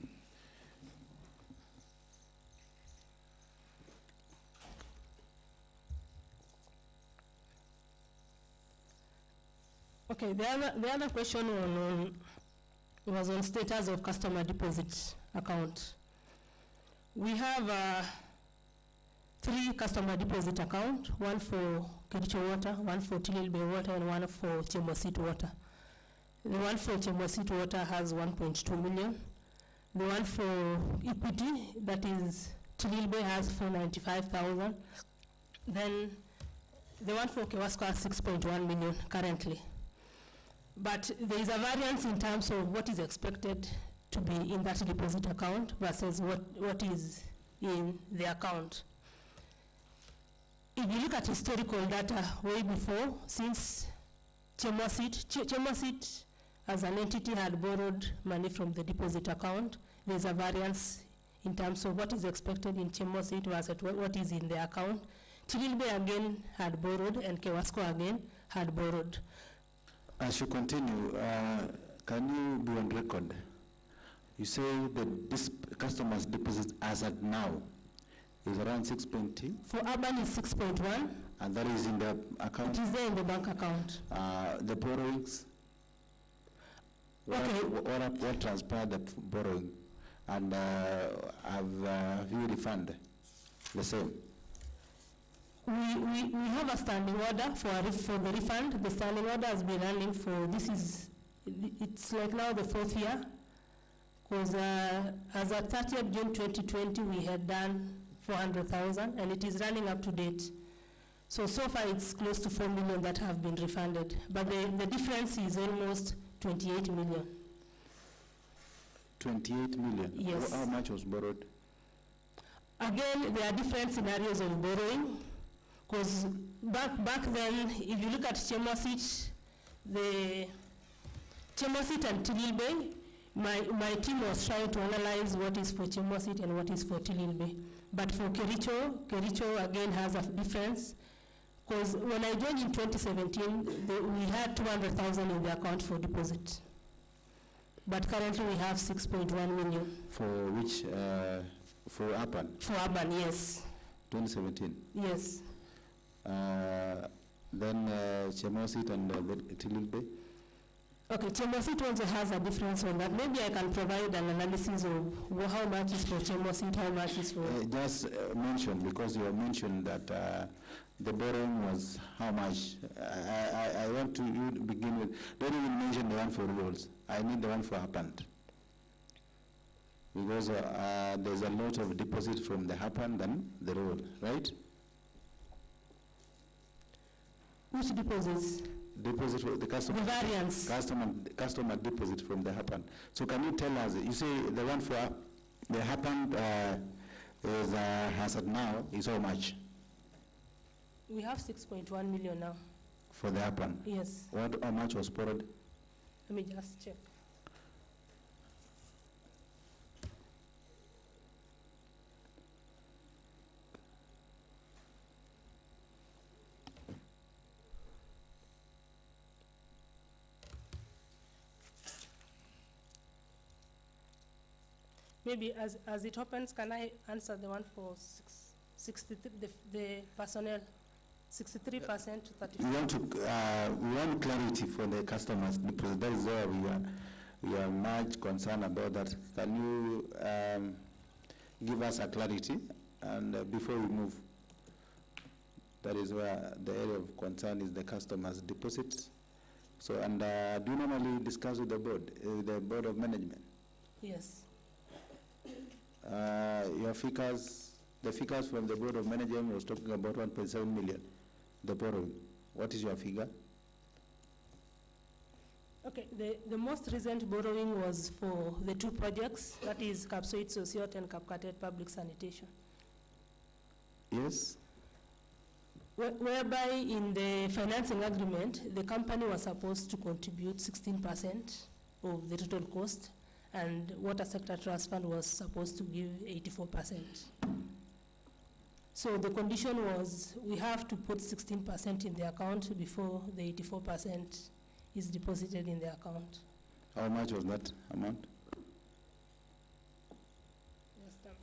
Okay, the other question was on status of customer deposit account. We have 3 customer deposit account, one for Kericho Water, one for Tililbe Water, and one for Chemosit Water. The one for Chemosit Water has 1.2 million. The one for Equity, that is Tililbe, has 495,000. Then the one for KEWASCO has 6.1 million currently. But there is a variance in terms of what is expected to be in that deposit account versus what is in the account. If you look at historical data way before, since Chemosit as an entity had borrowed money from the deposit account, there's a variance in terms of what is expected in Chemosit versus what is in the account. Tililbe again had borrowed and KEWASCO again had borrowed. As you continue, can you be on record? You say that this customer's deposit as at now is around 6.2? For urban is 6.1. And that is in the account? It is there in the bank account. The borrowings? Okay. What transpired the borrowing? And have you refunded the same? We have a standing order for the refund. The standing order has been running for, it's like now the 4th year. Because as at 30th June 2020, we had done 400,000 and it is running up to date. So far it's close to 4 million that have been refunded. But the difference is almost 28 million. 28 million? Yes. How much was borrowed? Again, there are different scenarios of borrowing. Because back then, if you look at Chemosit, Chemosit and Tililbe, my team was trying to analyze what is for Chemosit and what is for Tililbe. But for Kericho again has a difference. Because when I joined in 2017, we had 200,000 in the account for deposit. But currently we have 6.1 million. For which, for urban? For urban, yes. 2017? Yes. Then Chemosit and Tililbe? Okay, Chemosit also has a difference on that. Maybe I can provide an analysis of how much is for Chemosit, how much is for... Just mention, because you have mentioned that the borrowing was how much. I want you to begin with, don't even mention the one for rules. I need the one for happened. Because there's a lot of deposit from the happened than the rule, right? Which deposits? Deposit for the customer. The variance. Customer deposit from the happened. So can you tell us, you say the one for the happened is as at now is how much? We have 6.1 million now. For the happened? Yes. How much was borrowed? Let me just check. Maybe as it happens, can I answer the one for 63, the personnel, 63% to 35%? We want clarity for the customers because that is where we are much concerned about that. Can you give us a clarity and before we move? That is where the area of concern is the customers' deposits. So, and do you normally discuss with the board of management? Yes. Your figures, the figures from the board of management was talking about 1.7 million, the borrowing. What is your figure? Okay, the most recent borrowing was for the 2 projects, that is Kapsoit Sosiot and Kapkatet Public Sanitation. Yes. Whereby in the financing agreement, the company was supposed to contribute 16% of the total cost, and Water Sector Trust Fund was supposed to give 84%. So the condition was we have to put 16% in the account before the 84% is deposited in the account. How much was that amount? Just a minute.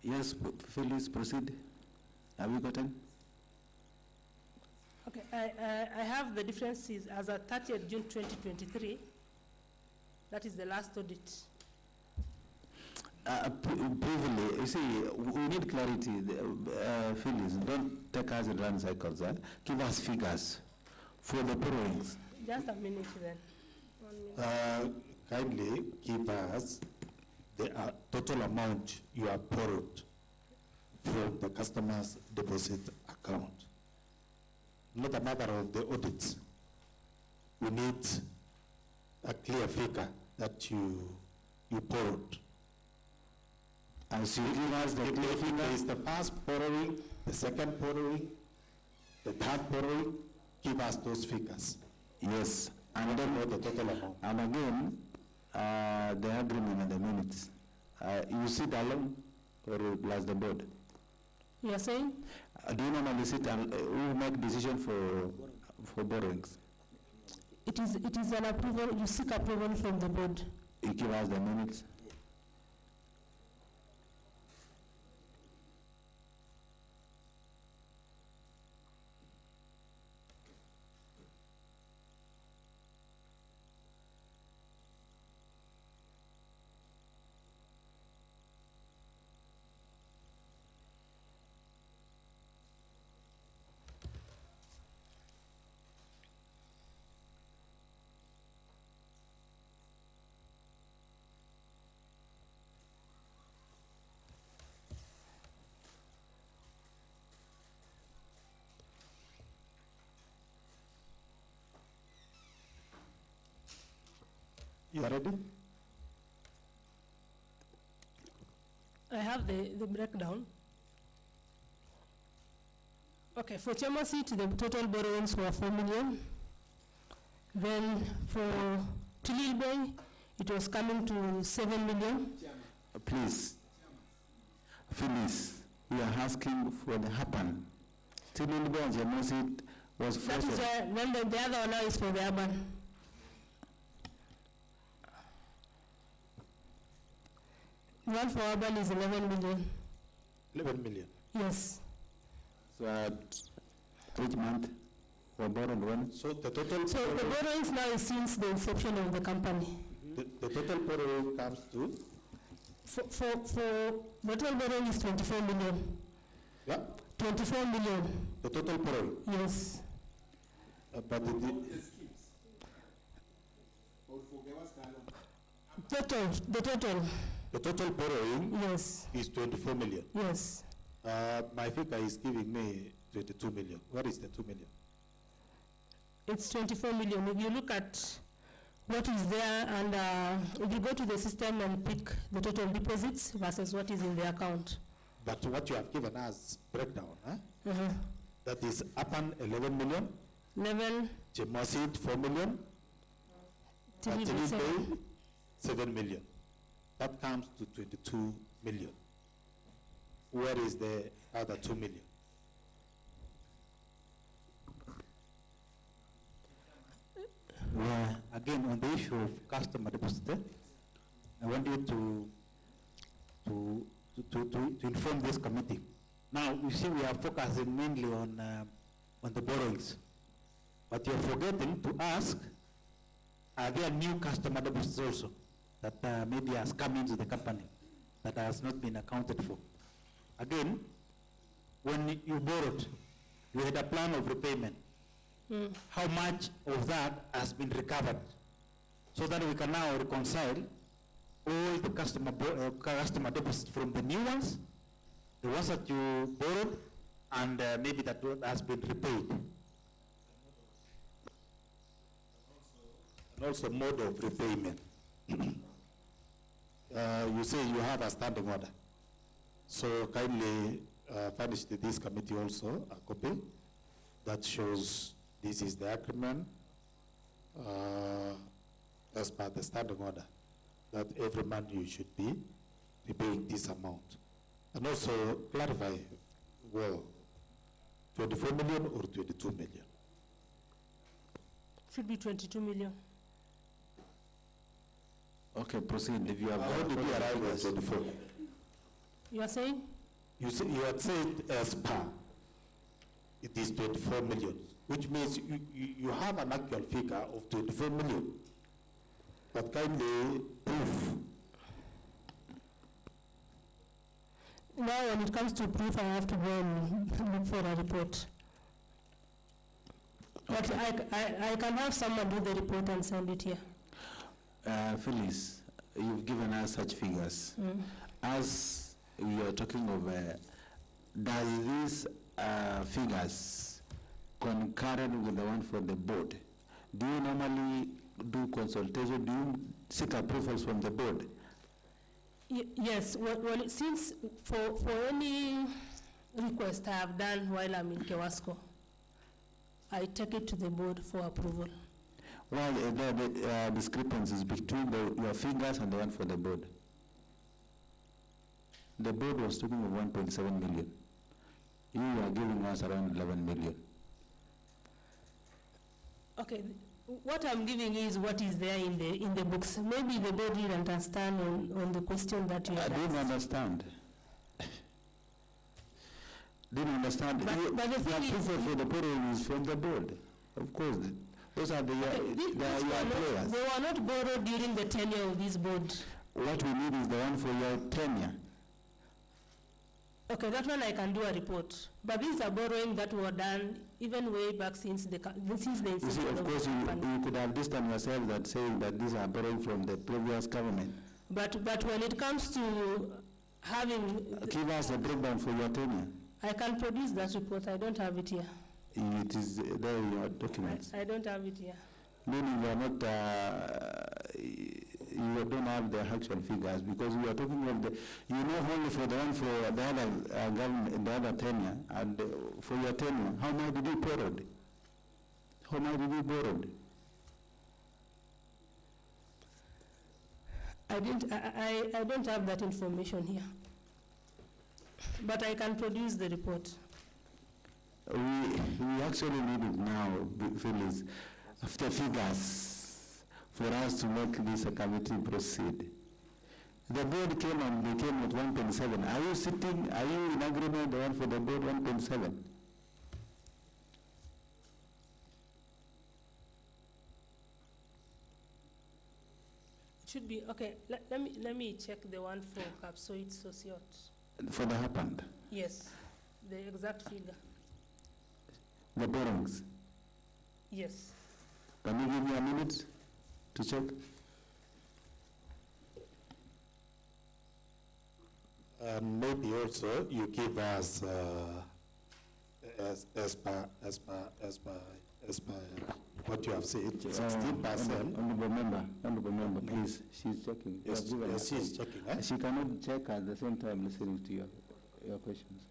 Yes, Phyllis, proceed. Have you gotten? Okay, I have the differences as at 30th June 2023. That is the last audit. Briefly, you see, we need clarity. Phyllis, don't take us in run cycles. Give us figures for the borrowings. Just a minute then. 1 minute. Kindly give us the total amount you have borrowed from the customer's deposit account. Not a matter of the audits. We need a clear figure that you borrowed. And so you give us the clear figure. Is the first borrowing, the second borrowing, the third borrowing, give us those figures. Yes, and then the total amount. And again, the agreement and the minutes. You sit alone or plus the board? You are saying? Do you normally sit and who make decision for borrowings? It is an approval, you seek approval from the board. You give us the minutes. You are ready? I have the breakdown. Okay, for Chama Seat, the total borrowings were 4 million. Then for Tilil Bay, it was coming to 7 million. Please, Phyllis, we are asking for the happen. Tilil Bay and Jamosit was That first. is then the other one now is for the urban. One for urban is 11 million. 11 million. Yes. So at each month, we borrowed one. So the total. So the borrowings now is since the inception of the company. The total borrowing comes to. For the total borrowing is 24 million. Yeah. 24 million. The total borrowing. Yes. But The total. the total borrowing Yes. is 24 million. Yes. My figure is giving me 22 million. What is the 2 million? It's 24 million. If you look at what is there and if you go to the system and pick the total deposits versus what is in the account. But what you have given us breakdown, huh? Uh-huh. That is Apan 11 million, 11, Jemosid 4 million, Tilil Tilil seven. Bay 7 million. That comes to 22 million. Where is the other 2 million? Well, again, on the issue of customer deposit, I want you to inform this committee. Now, you see, we are focusing mainly on the borrowings, but you're forgetting to ask, are there new customer deposits also that maybe has come into the company that has not been accounted for? Again, when you borrowed, you had a plan of repayment. How much of that has been recovered, so that we can now reconcile all the customer deposits from the new ones, the ones that you borrowed, and maybe that has been repaid. And also mode of repayment. You say you have a standing order. So kindly furnish to this committee also a copy that shows this is the agreement as per the standing order, that every month you should be repaying this amount. And also clarify, well, 24 million or 22 million? Should be 22 million. Okay, proceed. If you have How did you arrive at 24? You are saying? You had said as per, it is 24 million, which means you have an actual figure of 24 million. But kindly proof Now, when it comes to proof, I have to go and look for a report. But I can have someone do the report and send it here. Phyllis, you've given us such figures. As we are talking of, does these figures concurrent with the one for the board? Do you normally do consultation? Do you seek approvals from the board? Yes, well, since for any request I have done while I'm in KEWASCO, I take it to the board for approval. Well, there are discrepancies between your figures and the one for the board. The board was talking of 1.7 million. You are giving us around 11 million. Okay, what I'm giving is what is there in the books. Maybe the board didn't understand on the question that you asked. I didn't understand. Didn't understand. But the approval for the borrowing is from the board. Of course, those are your players. They were not borrowed during the tenure of this board. What we need is the one for your tenure. Okay, that one I can do a report. But these are borrowing that were done even way back since the inception. You see, of course, you could have distanced yourself that saying that these are borrowing from the previous government. But when it comes to having... Give us a breakdown for your tenure. I can produce that report. I don't have it here. It is there in your documents. I don't have it here. Meaning you are not, you don't have the actual figures because we are talking of the, you know only for the one for the other government, the other tenure, and for your tenure, how much did you borrow? How much did you borrow? I don't have that information here. But I can produce the report. We actually need it now, Phyllis, after figures, for us to make this committee proceed. The board came and they came with 1.7. Are you in agreement the one for the board 1.7? It should be, okay, let me check the one for Capsoid Sociot. For the happened? Yes, the exact figure. The borrowings? Yes. Can you give me a minute to check? Maybe also you give us as per what you have said, 16%. Honorable member, please. She's checking. Yes, she's checking. Eh? She cannot check at the same time listening to your questions.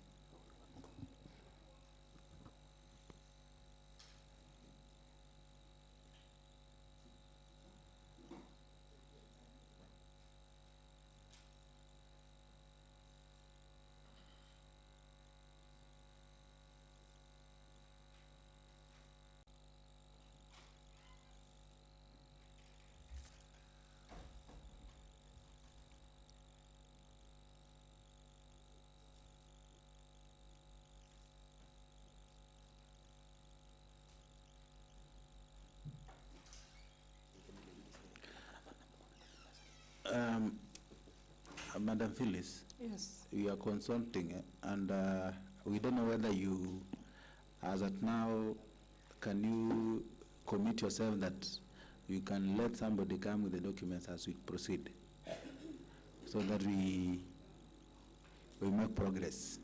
Madam Phyllis. Yes. We are consulting, and we don't know whether you, as at now, can you commit yourself that you can let somebody come with the documents as we proceed, so that we make progress.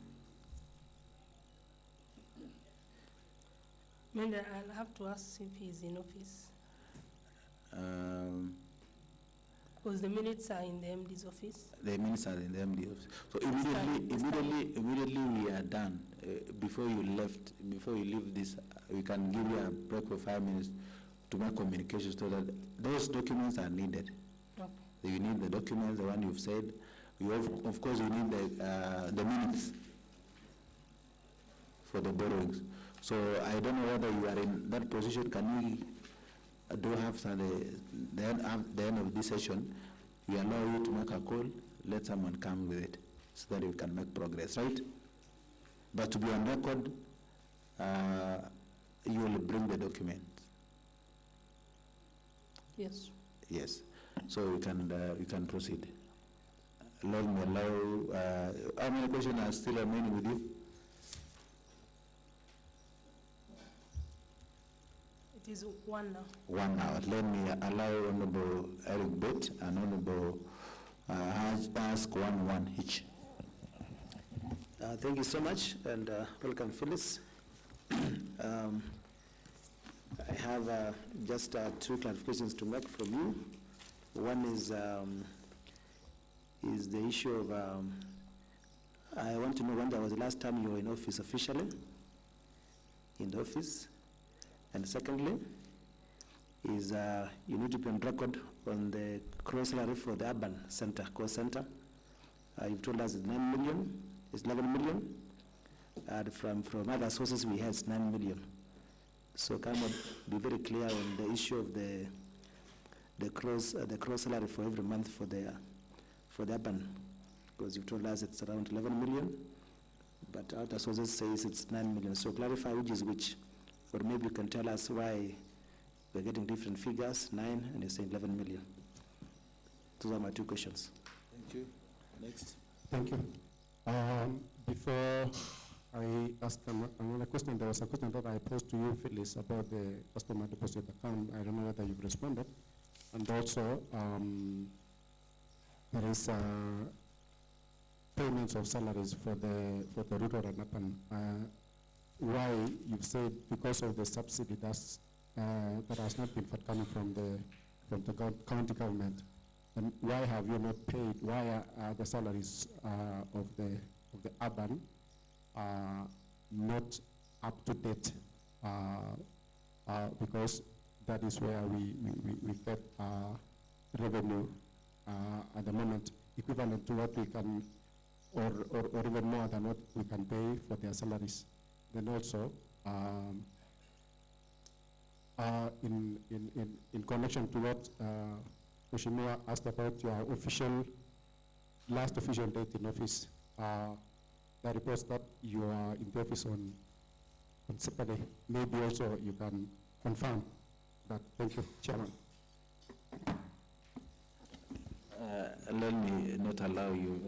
Maybe I'll have to ask if he's in office. Because the minutes are in the MD's office. The minutes are in the MD office. So immediately we are done. Before you leave this, we can give you a break for 5 minutes to make communications so that those documents are needed. Okay. You need the documents, the one you've said. Of course, you need the minutes for the borrowings. So I don't know whether you are in that position. Can we do have the end of this session, we allow you to make a call, let someone come with it so that we can make progress, right? But to be on record, you will bring the documents. Yes. Yes. So we can proceed. let me allow, how many questions are still remaining with you? It is one now. 1 hour. Let me allow Honorable Eric Bett and Honorable ask one each. Thank you so much, and welcome, Phyllis. I have just 2 clarifications to make from you. One is the issue of, I want to know when was the last time you were in office officially, in the office. And secondly, is you need to be on record on the cross salary for the urban center, core center. You've told us it's 9 million, it's 11 million. And from other sources we had it's 9 million. So can you be very clear on the issue of the cross salary for every month for the urban? Because you've told us it's around 11 million, but other sources says it's 9 million. So clarify which is which. Or maybe you can tell us why we're getting different figures, 9 and you're saying 11 million. Those are my 2 questions. Thank you. Next. Thank you. Before I ask another question, there was a question that I posed to you, Phyllis, about the customer deposit account. I don't know whether you've responded. And also, there is payments of salaries for the rural and urban. Why you've said because of the subsidy that has not been forthcoming from the county government, and why have you not paid? Why are the salaries of the urban not up to date? Because that is where we get revenue at the moment equivalent to what we can, or even more than what we can pay for their salaries. Then also, in connection to what Mheshimiwa asked about your last official date in office, the reports that you are in the office on Saturday, maybe also you can confirm that. Thank you, Chairman. Let me not allow you,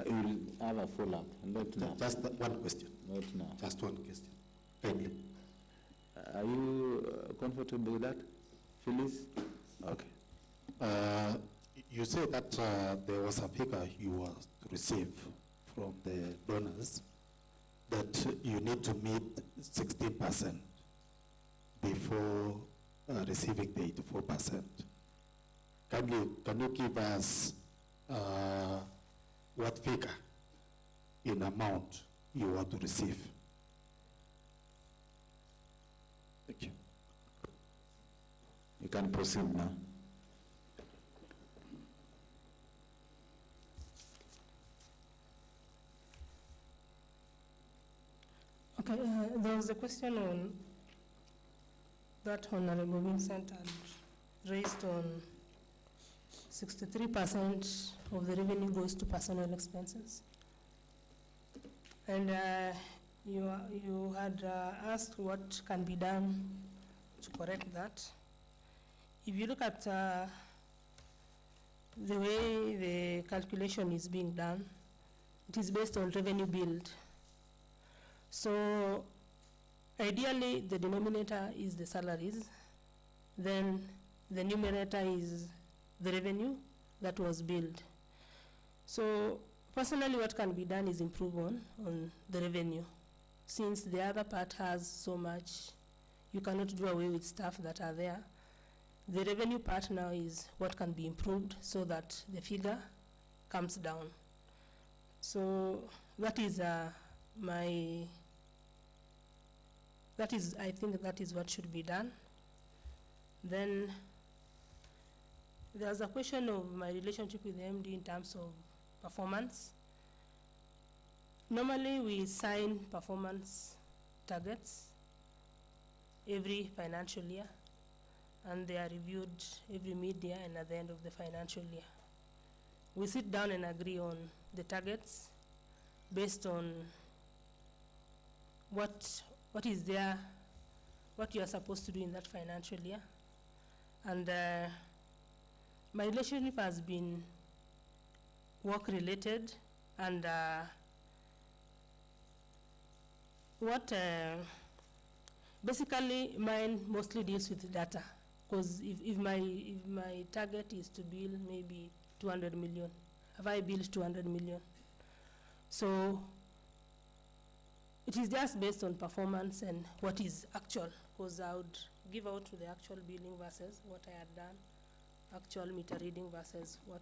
you will have a follow-up, not now. Just one question. Not now. Just one question. Kindly. Are you comfortable with that, Phyllis? Okay. You said that there was a figure you were to receive from the donors that you need to meet 16% before receiving the 84%. Can you give us what figure in amount you want to receive? Thank you. You can proceed now. Okay, there was a question on that Honorable Vincent had raised on 63% of the revenue goes to personal expenses. And you had asked what can be done to correct that. If you look at the way the calculation is being done, it is based on revenue billed. So ideally, the denominator is the salaries, then the numerator is the revenue that was billed. So personally, what can be done is improve on the revenue. Since the other part has so much, you cannot do away with stuff that are there. The revenue part now is what can be improved so that the figure comes down. So that is I think that is what should be done. Then there's a question of my relationship with the MD in terms of performance. Normally we sign performance targets every financial year, and they are reviewed every mid-year and at the end of the financial year. We sit down and agree on the targets based on what is there, what you are supposed to do in that financial year. And my relationship has been work related, and basically mine mostly deals with data, because if my target is to bill maybe 200 million, have I billed 200 million? So it is just based on performance and what is actual, because I would give out to the actual billing versus what I had done, actual meter reading versus what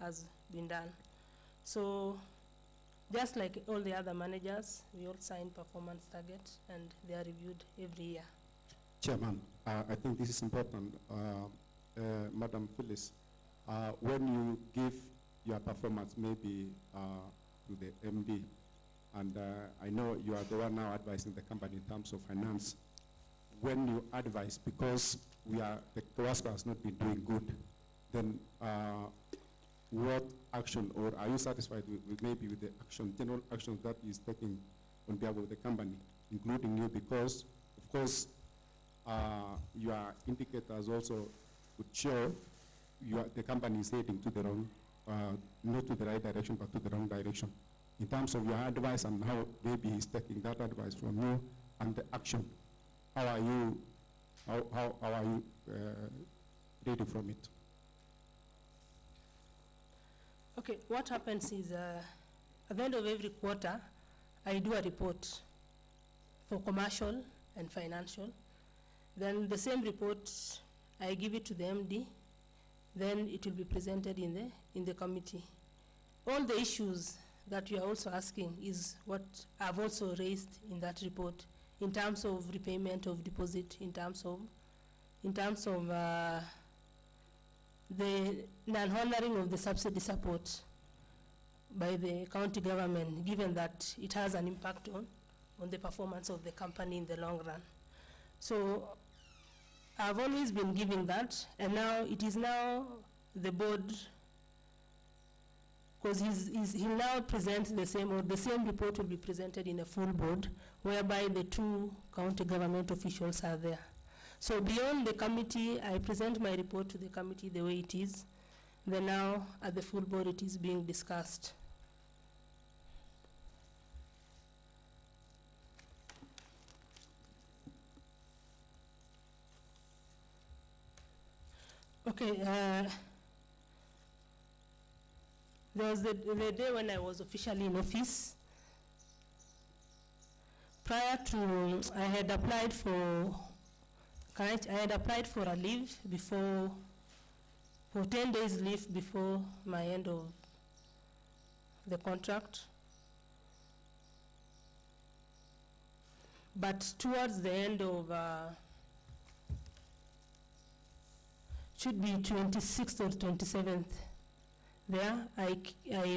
has been done. So just like all the other managers, we all sign performance targets and they are reviewed every year. Chairman, I think this is important. Madam Phyllis, when you give your performance maybe to the MD, and I know you are the one now advising the company in terms of finance, when you advise, because the KEWASCO has not been doing good, then what action, or are you satisfied with maybe with the action, general action that is taking on behalf of the company, including you, because of course your indicators also would show the company is heading to the wrong, not to the right direction, but to the wrong direction. In terms of your advice and how maybe he's taking that advice from you and the action, how are you ready from it? Okay, what happens is at the end of every quarter, I do a report for commercial and financial. Then the same report, I give it to the MD. Then it will be presented in the committee. All the issues that you are also asking is what I've also raised in that report, in terms of repayment of deposit, in terms of the non-honoring of the subsidy support by the county government, given that it has an impact on the performance of the company in the long run. So I've always been giving that, and now it is now the board, because he'll now present the same, or the same report will be presented in a full board, whereby the two county government officials are there. So beyond the committee, I present my report to the committee the way it is. Then now at the full board it is being discussed. Okay, there was the day when I was officially in office. Prior to, I had applied for a leave before, for 10 days leave before my end of the contract. But towards the end of, should be 26th or 27th, there, I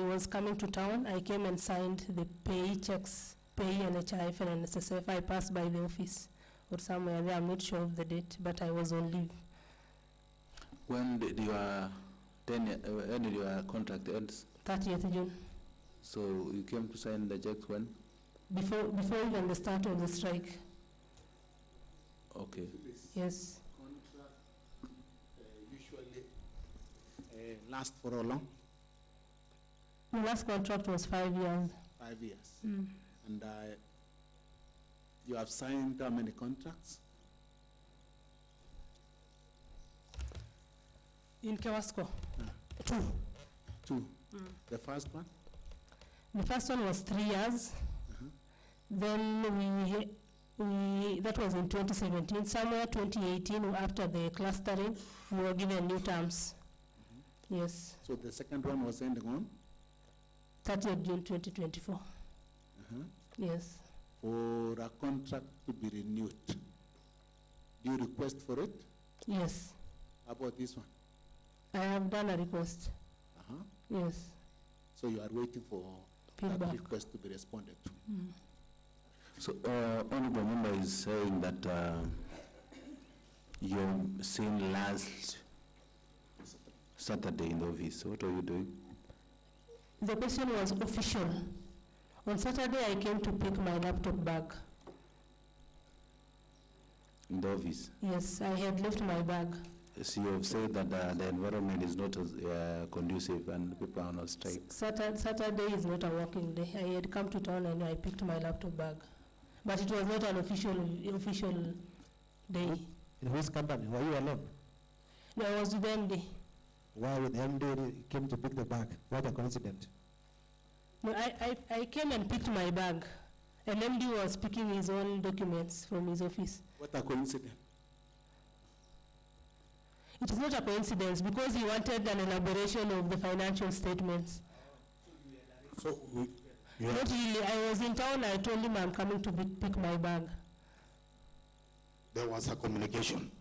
was coming to town. I came and signed the pay checks, pay NHIF and NSSF. I passed by the office or somewhere there, I'm not sure of the date, but I was on leave. When did your contract end? 30th June. So you came to sign the checks when? Before even the start of the strike. Okay. Yes. Contract usually last for how long? The last contract was 5 years. 5 years. Mm. And you have signed how many contracts? In KEWASCO? Two. Mm. The first one? The first one was 3 years. Then that was in 2017. Somewhere 2018, after the clustering, we were given new terms. Yes. So the second one was ending on? 30th June 2024. Yes. For a contract to be renewed, do you request for it? Yes. How about this one? I have done a request. Yes. So you are waiting for Feedback. that request to be responded to? So honorable member is saying that you're seen last Saturday in the office. What are you doing? The question was official. On Saturday, I came to pick my laptop bag. In the office? Yes, I had left my bag. So you have said that the environment is not conducive and people are on strike. Saturday is not a working day. I had come to town and I picked my laptop bag. But it was not an official day. In whose company? Were you alone? No, I was with the MD. Why with the MD came to pick the bag? What a coincidence. No, I came and picked my bag. And MD was picking his own documents from his office. What a coincidence. It is not a coincidence because he wanted an elaboration of the financial statements. So Not really. I was in town. I told him I'm coming to pick my bag. there was a communication.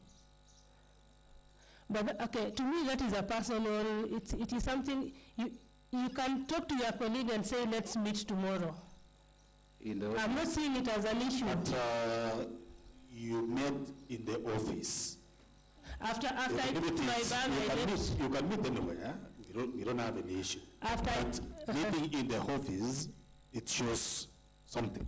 But okay, to me that is a personal. It is something you can talk to your colleague and say let's meet tomorrow. I'm not seeing it as an issue. But you met in the office. After I picked my bag, I left. You can meet anywhere. You don't have any issue. But meeting in the office, it shows something.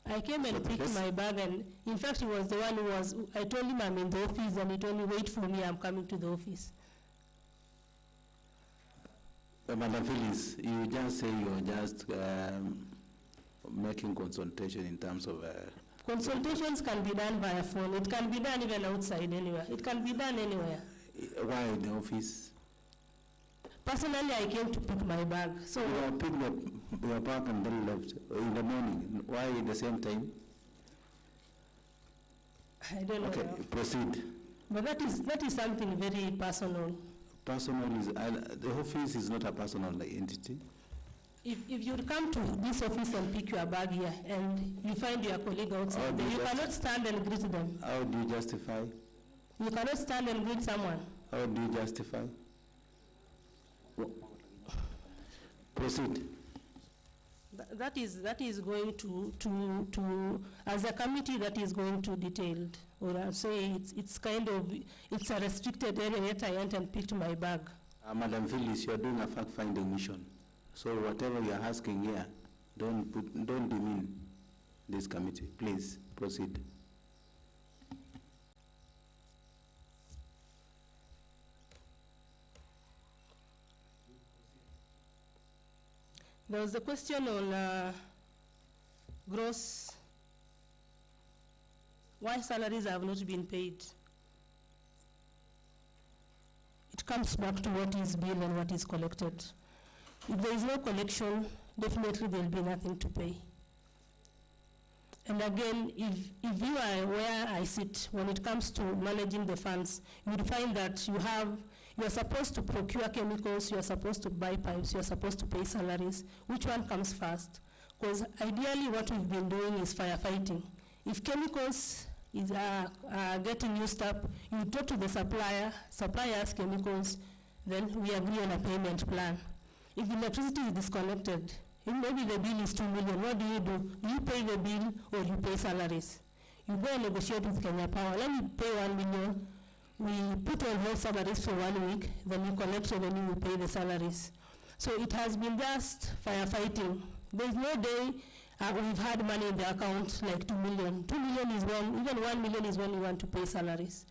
I came and picked my bag, and in fact, he was the one who was. I told him I'm in the office, and he told me, "Wait for me. I'm coming to the office." Madam Phyllis, you just say you're just making consultation in terms of. Consultations can be done via phone. It can be done even outside anywhere. It can be done anywhere. Why in the office? Personally, I came to pick my bag. So you picked your bag and then left in the morning. Why at the same time? I don't know. Okay, proceed. But that is something very personal. Personal is the office is not a personal entity. If you come to this office and pick your bag here and you find your colleague outside, you cannot stand and greet them. How do you justify? You cannot stand and greet someone. How do you justify? Proceed. That is going to as a committee that is going to detailed, or I'll say it's a restricted area. Yet I went and picked my bag. Madam Phyllis, you are doing a fact-finding mission. So whatever you are asking here, don't demean this committee. Please proceed. There was a question on why salaries have not been paid. It comes back to what is billed and what is collected. If there is no collection, definitely there will be nothing to pay. And again, if you are where I sit, when it comes to managing the funds, you will find that you are supposed to procure chemicals, you are supposed to buy pipes, you are supposed to pay salaries. Which one comes first? Because ideally what we've been doing is firefighting. If chemicals are getting used up, you talk to the supplier has chemicals, then we agree on a payment plan. If electricity is disconnected, if maybe the bill is 2 million, what do? You pay the bill or you pay salaries. You go and negotiate with Kenya Power. Let me pay 1 million. We put on hold salaries for 1 week, then you collect revenue, you pay the salaries. So it has been just firefighting. There's no day we've had money in the account like 2 million. 2 million is when, even 1 million is when you want to pay salaries.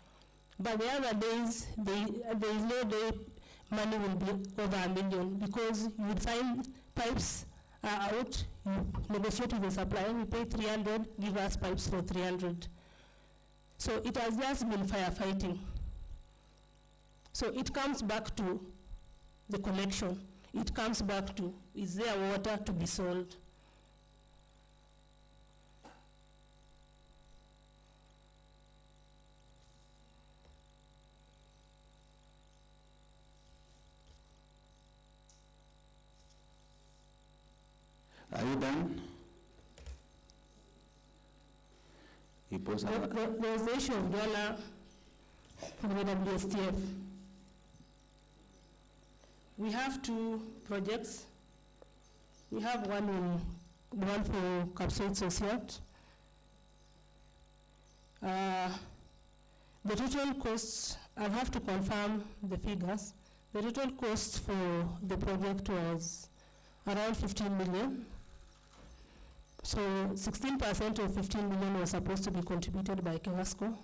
But the other days, there is no day money will be over 1 million because you would find pipes are out, you negotiate with the supplier, we pay 300, give us pipes for 300. So it has just been firefighting. So it comes back to the collection. It comes back to, is there water to be sold? Are you done? There's the issue of dollar for the WSTF. We have 2 projects. We have one for Capsule Sociat. The total costs, I'll have to confirm the figures. The total cost for the project was around 15 million. So 16% of 15 million was supposed to be contributed by KEWASCO,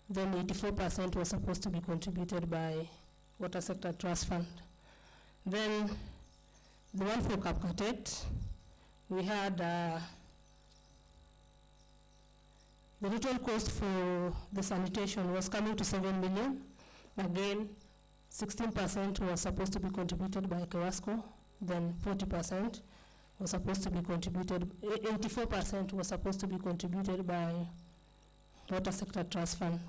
then 84% was supposed to be contributed by Water Sector Trust Fund. Then the one for Kapkatet, we had the total cost for the sanitation was coming to 7 million. Again, 16% was supposed to be contributed by KEWASCO, then 40% was supposed to be contributed, 84% was supposed to be contributed by Water Sector Trust Fund.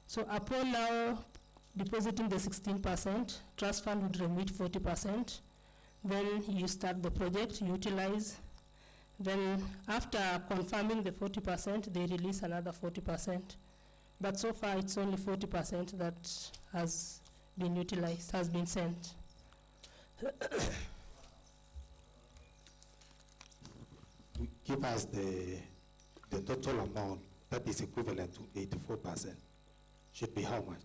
So upon now depositing the 16%, Trust Fund would remit 40%. Then you start the project, utilize. Then after confirming the 40%, they release another 40%. But so far it's only 40% that has been utilized, has been sent. Give us the total amount that is equivalent to 84%. Should be how much?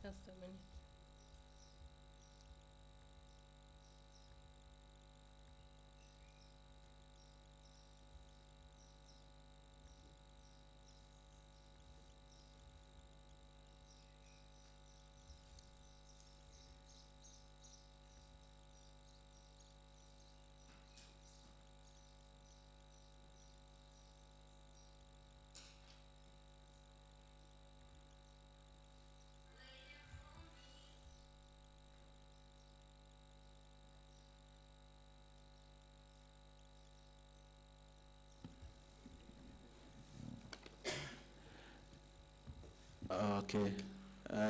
Just a minute. Okay,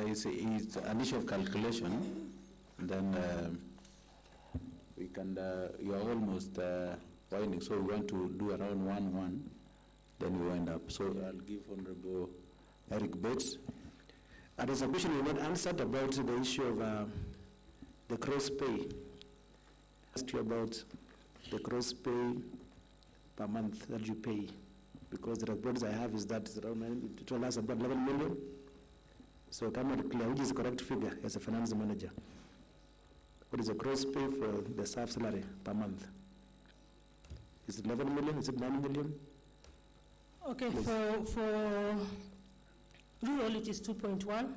it's an issue of calculation. Then we can. You are almost winding, so we want to do around 1-1. Then we wind up. So I'll give Honorable Eric Bates. There's a question you not answered about the issue of the cross pay. I asked you about the cross pay per month that you pay, because the reports I have is that it's around it told us about 11 million. So come out clear, which is the correct figure as a finance manager? What is the gross pay for the staff salary per month? Is it 11 million? Is it 9 million? Okay, Please. for rural it is 2.1,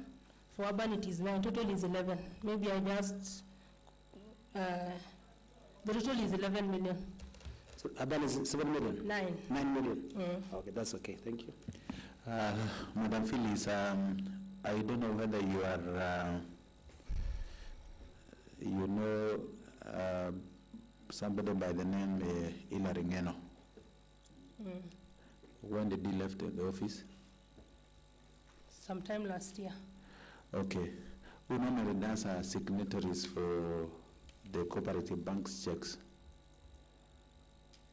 for urban it is 9, total is 11. Maybe I just, the total is 11 million. So urban is 7 million? 9. 9 million? Mm. Okay, that's okay, thank you. Madam Phyllis, I don't know whether you are, you know, somebody by the name Hilary Ngeno. Mm. When did he left the office? Sometime last year. Okay. Who normally does signatories for the cooperative bank's checks?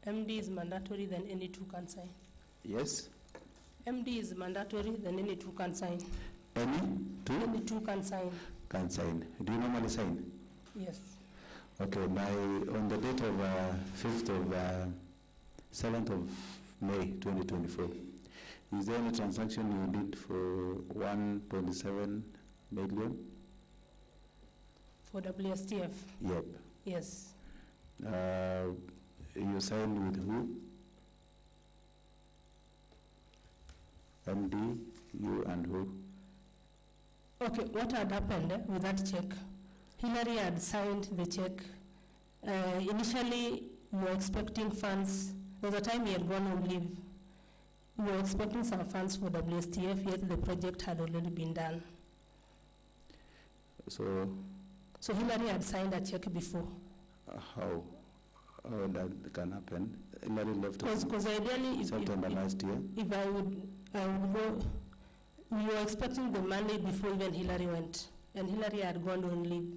MD is mandatory, then any two can sign. Yes? MD is mandatory, then any two can sign. Any two? Any two can sign. Can sign. Do you normally sign? Yes. Okay, on the date of 5th of 7th of May 2024, is there any transaction you did for 1.7 million? For WSTF? Yep. Yes. You signed with who? MD, you and who? Okay, what had happened with that check? Hillary had signed the check. Initially, we were expecting funds. There was a time he had gone on leave. We were expecting some funds for WSTF, yet the project had already been done. So Hillary had signed a check before. How that can happen? Hillary left Because ideally, September last year. If I would go, we were expecting the money before even Hillary went, and Hillary had gone on leave.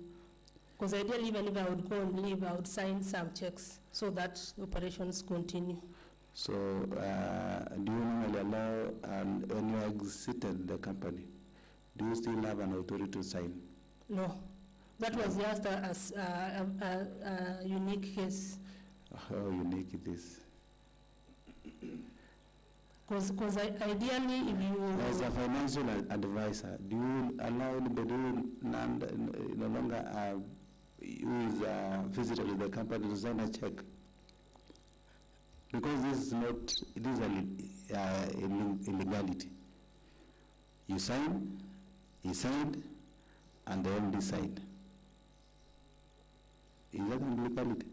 Because ideally, even if I would go on leave, I would sign some checks so that operations continue. So, do you normally allow, when you exited the company, do you still have an authority to sign? No, that was just a unique case. How unique it is? Because ideally, if you... As a financial advisor, do you allow anybody who no longer who is visitor to the company to sign a check? Because this is not, it is illegality. You sign, he signed, and the MD signed. Is that illegality?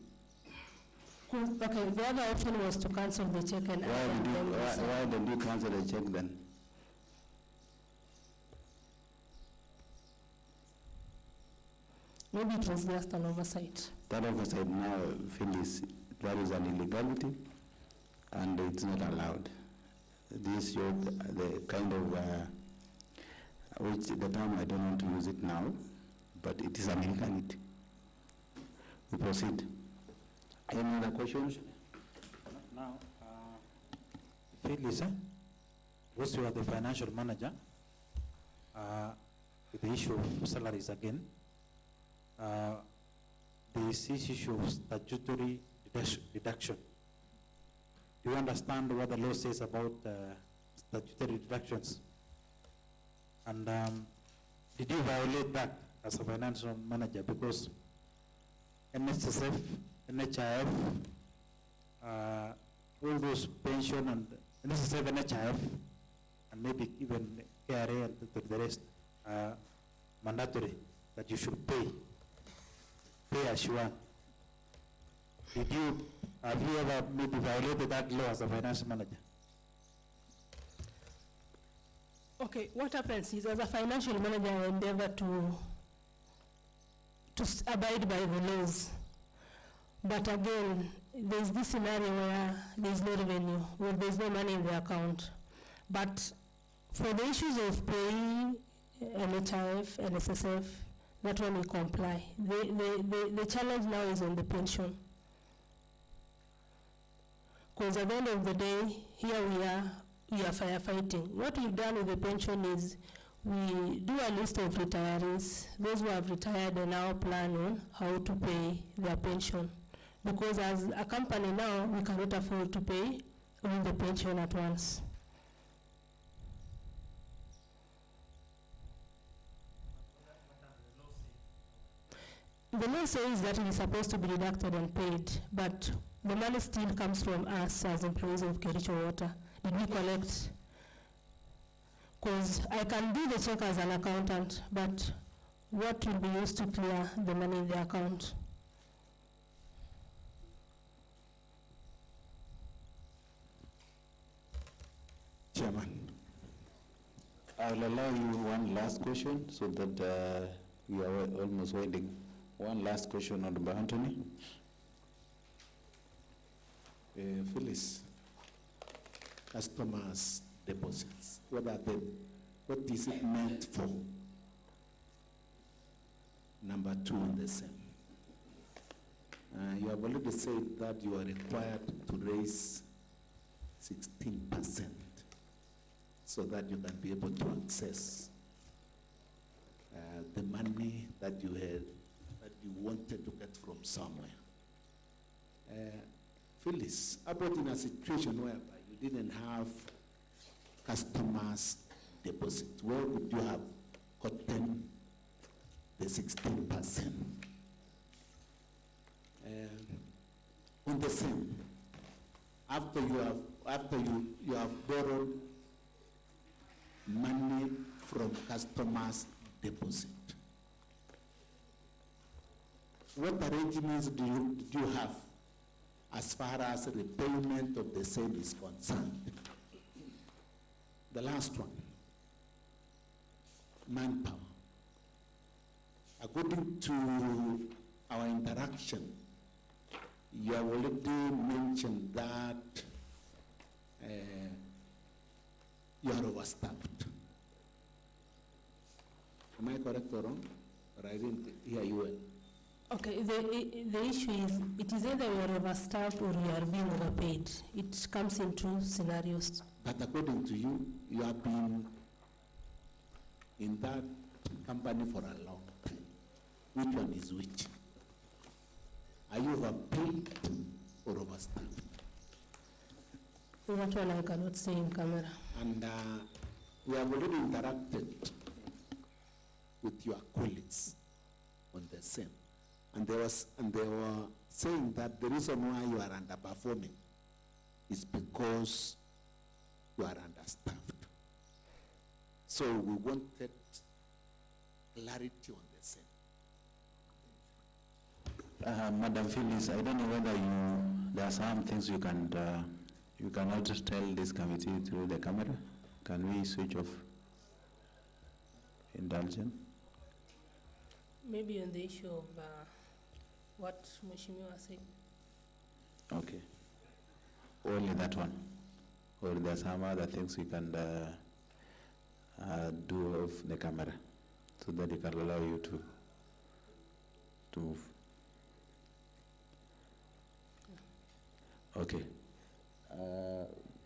Okay, the other option was to cancel the check and... Why did you cancel the check then? Maybe it was just an oversight. That oversight now, Phyllis, that is an illegality, and it's not allowed. This showed the kind of, which the term I don't want to use it now, but it is an illegality. We proceed. Any other questions? Now, Phyllis, once you are the financial manager, with the issue of salaries again, this issue of statutory deduction. Do you understand what the law says about statutory deductions? And did you violate that as a financial manager? Because NSSF, NHIF, all those pension and NSSF, NHIF, and maybe even KRA and the rest are mandatory that you should pay as you earn. Have you ever maybe violated that law as a financial manager? Okay, what happens is, as a financial manager, I endeavor to abide by the laws. But again, there's this scenario where there's no revenue, where there's no money in the account. But for the issues of paying NHIF, NSSF, that one we comply. The challenge now is on the pension. Because at the end of the day, here we are firefighting. What we've done with the pension is we do a list of retirees. Those who have retired and now plan on how to pay their pension. Because as a company now, we cannot afford to pay all the pension at once. The law says that it is supposed to be deducted and paid, but the money still comes from us as employees of Kericho Water. Did we collect? Because I can do the check as an accountant, but what will be used to clear the money in the account? Chairman. I'll allow you one last question so that we are almost waiting. One last question, Honorable Anthony. Phyllis, customers' deposits, what are they? What is it meant for? Number two, the same. You have already said that you are required to raise 16% so that you can be able to access the money that you had, that you wanted to get from somewhere. Phyllis, about in a situation whereby you didn't have customers' deposit, where would you have gotten the 16%? On the same, after you have borrowed money from customers' deposit, what arrangements did you have as far as repayment of the same is concerned? The last one, manpower. According to our interaction, you have already mentioned that you are overstaffed. Am I correct or wrong? Or I didn't hear you well. Okay, the issue is, it is either you are overstaffed or you are being overpaid. It comes in two scenarios. But according to you, you have been in that company for a long time. Which one is which? Are you overpaid or overstaffed? That one I cannot say in camera. And we have already interacted with your colleagues on the same. And they were saying that the reason why you are underperforming is because you are understaffed. So we wanted clarity on the same. Madam Phyllis, I don't know whether there are some things you cannot tell this committee through the camera. Can we switch off? Indulgent? Maybe on the issue of what Mheshimiwa said. Okay. Only that one? Or there are some other things we can do off the camera so that it can allow you to move? Okay.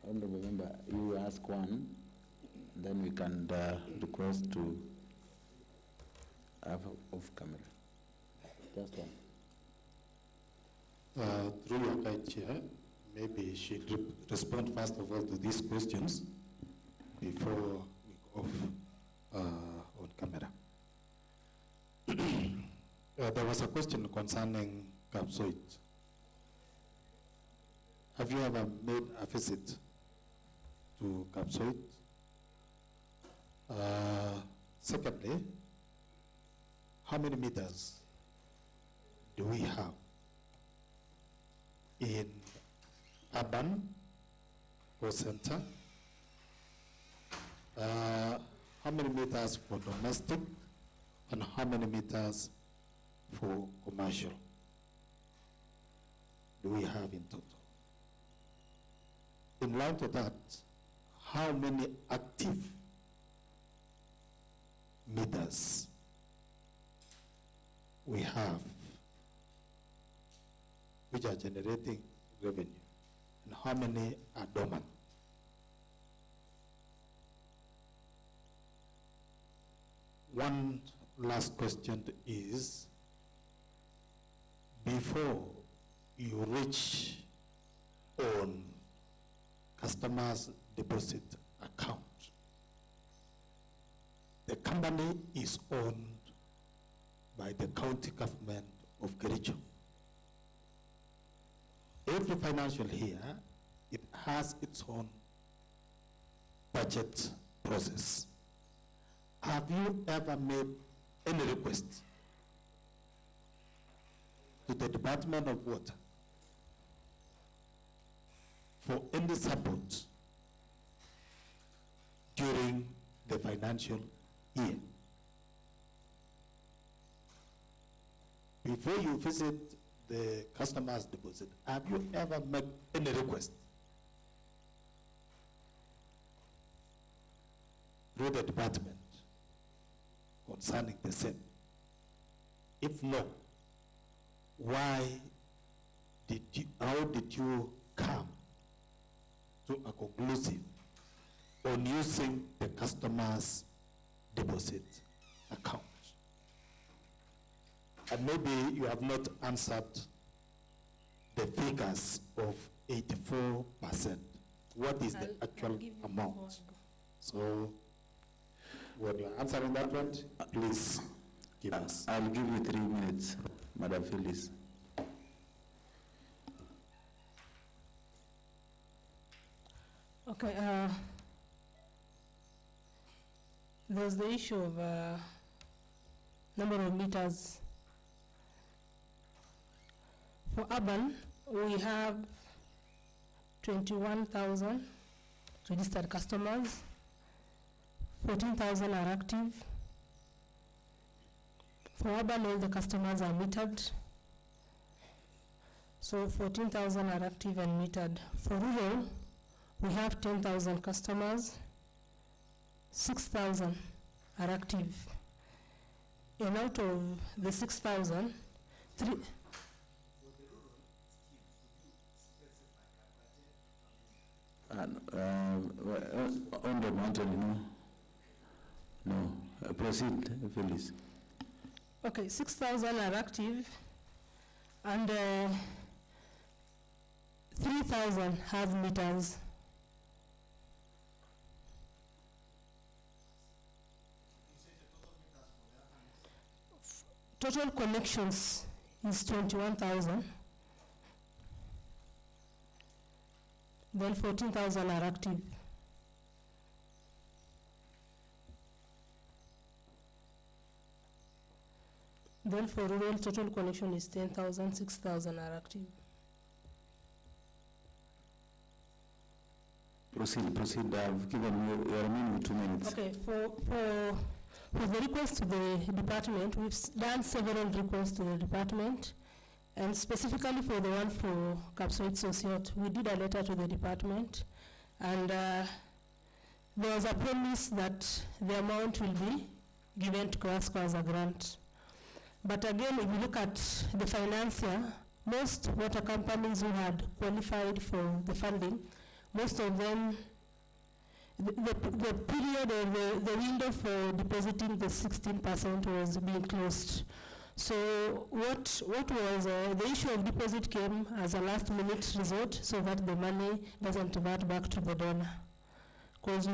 Honorable Member, you ask one, then we can request to have off camera. Just one. Through your guide, Chair, maybe she'll respond first of all to these questions before we go off on camera. There was a question concerning capsoid. Have you ever made a visit to capsoid? Secondly, how many meters do we have in urban or center? How many meters for domestic and how many meters for commercial do we have in total? In light of that, how many active meters we have which are generating revenue, and how many are dormant? One last question is, before you reach on customers' deposit account, the company is owned by the county government of Kericho. Every financial year, it has its own budget process. Have you ever made any request to the Department of Water for any support during the financial year? Before you visit the customer's deposit, have you ever made any request through the department concerning the same? If no, how did you come to a conclusive on using the customer's deposit account? And maybe you have not answered the figures of 84%. What is the actual amount? So when you're answering that one, please give us. I'll give you 3 minutes, Madam Phyllis. Okay, there's the issue of number of meters. For urban, we have 21,000 registered customers, 14,000 are active. For urban, all the customers are metered. So 14,000 are active and metered. For rural, we have 10,000 customers, 6,000 are active. And out of the 6,000, on the mountain, no. Proceed, Phyllis. Okay, 6,000 are active, and 3,000 have meters. Total connections is 21,000. Then 14,000 are active. Then for rural, total connection is 10,000, 6,000 are active. Proceed. I've given you your remaining 2 minutes. Okay, for the request to the department, we've done several requests to the department, and specifically for the one for Capsoid Sociot, we did a letter to the department, and there was a promise that the amount will be given to KEWASCO as a grant. But again, if you look at the financier, most water companies who had qualified for the funding, most of them, the period or the window for depositing the 16% was being closed. So what was the issue of deposit came as a last minute resort so that the money doesn't revert back to the donor. Because we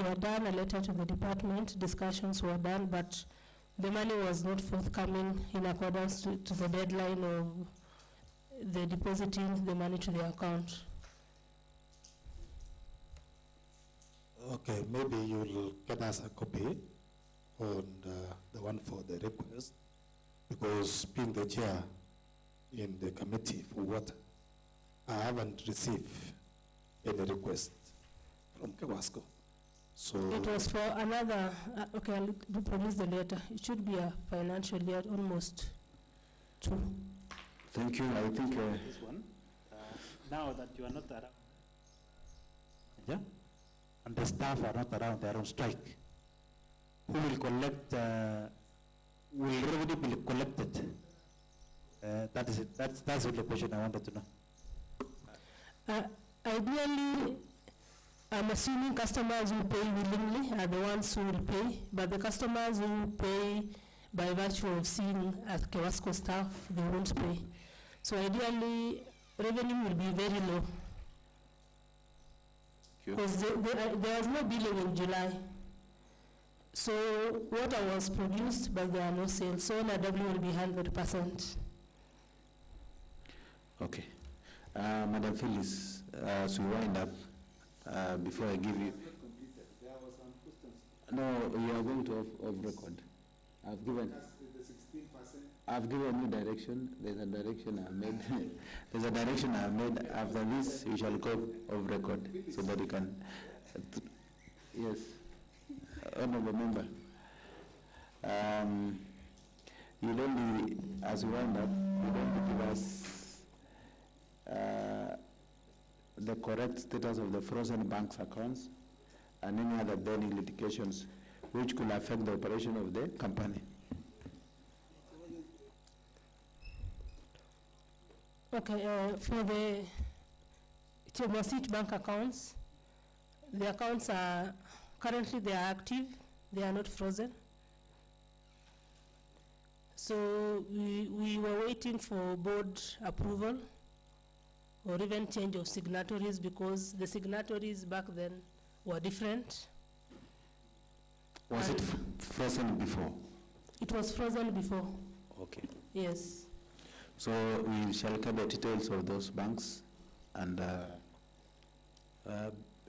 had done a letter to the department, discussions were done, but the money was not forthcoming in accordance to the deadline of the depositing the money to the account. Okay, maybe you'll get us a copy on the one for the request, because being the chair in the committee for water, I haven't received any request from KEWASCO. So it was for another, okay, I'll produce the letter. It should be a financial year, almost 2. Thank you. I think This one, now that you are not around, yeah, and the staff are not around, they are on strike, who will collect, will revenue be collected? That is it. That's the only question I wanted to know. Ideally, I'm assuming customers who pay willingly are the ones who will pay, but the customers who pay by virtue of seeing at KEWASCO staff, they won't pay. So ideally, revenue will be very low. Because there was no billing in July. So water was produced, but there are no sales. So NRW will be 100%. okay. Madam Phyllis, as we wind up, before I give you. No, you are going to off record. I've given you direction. There's a direction I've made. There's a direction I've made. After this, you shall go off record so that you can. Yes, honorable member. You'll only, as we wind up, you'll only give us the correct status of the frozen banks accounts and any other pending litigations which could affect the operation of the company. Okay, for the KEWASCO bank accounts, the accounts are currently they are active, they are not frozen. So we were waiting for board approval or even change of signatories, because the signatories back then were different. Was it frozen before? It was frozen before, Okay. yes. So we shall get the details of those banks and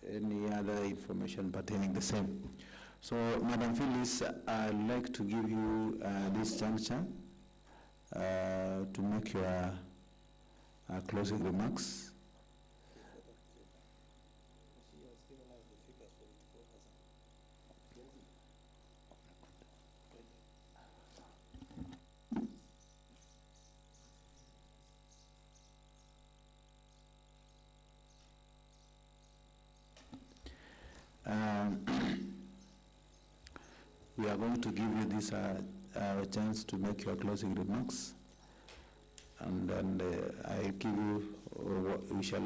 any other information pertaining the same. So, Madam Phyllis, I'd like to give you this juncture to make your closing remarks. We are going to give you this chance to make your closing remarks, and then I give you, we shall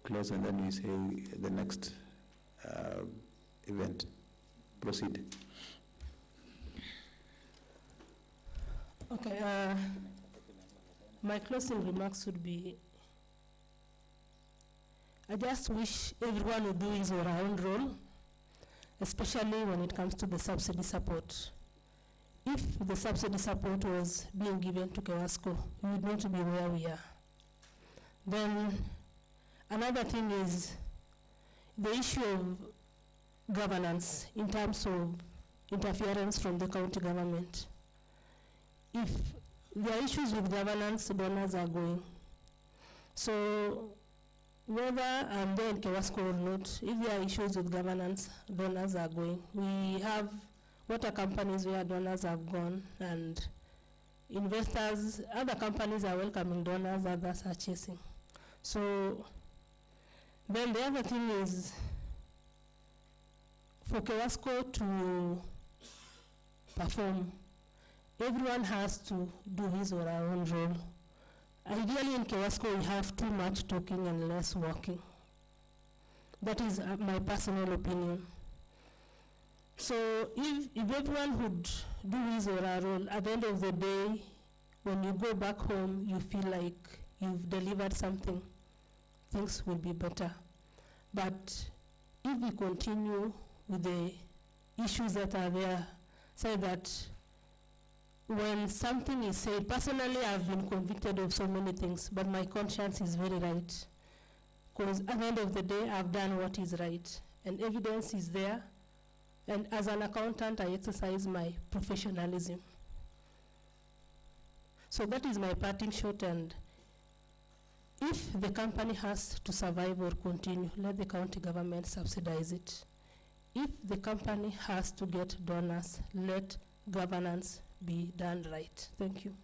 close, and then we say the next event. Proceed. Okay, my closing remarks would be, I just wish everyone would do his or her own role, especially when it comes to the subsidy support. if the subsidy support was being given to KEWASCO, we would not be where we are. Then another thing is the issue of governance in terms of interference from the county government. If there are issues with governance, donors are going. So whether I'm there in KEWASCO or not, if there are issues with governance, donors are going. We have water companies where donors have gone, and investors, other companies are welcoming donors, others are chasing. So then the other thing is for KEWASCO to perform, everyone has to do his or her own role. Ideally in KEWASCO we have too much talking and less working. That is my personal opinion. So if everyone would do his or her role, at the end of the day, when you go back home, you feel like you've delivered something, things will be better. But if we continue with the issues that are there, say that when something is said, personally I've been convicted of so many things, but my conscience is very right. Because at the end of the day, I've done what is right, and evidence is there. And as an accountant, I exercise my professionalism. So that is my parting shot, and if the company has to survive or continue, let the county government subsidize it. If the company has to get donors, let governance be done right. Thank you.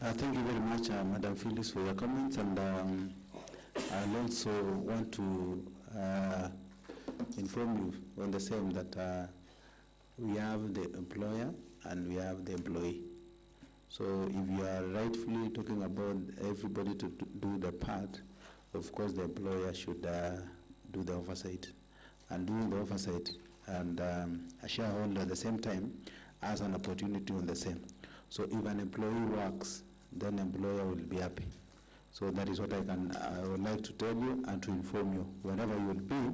Thank you very much, Madam Phyllis, for your comments, and I also want to inform you on the same that we have the employer and we have the employee. So if you are rightfully talking about everybody to do the part, of course the employer should do the oversight, and doing the oversight and a shareholder at the same time has an opportunity on the same. So if an employee works, then employer will be happy. So that is what I would like to tell you and to inform you. Whenever you will be,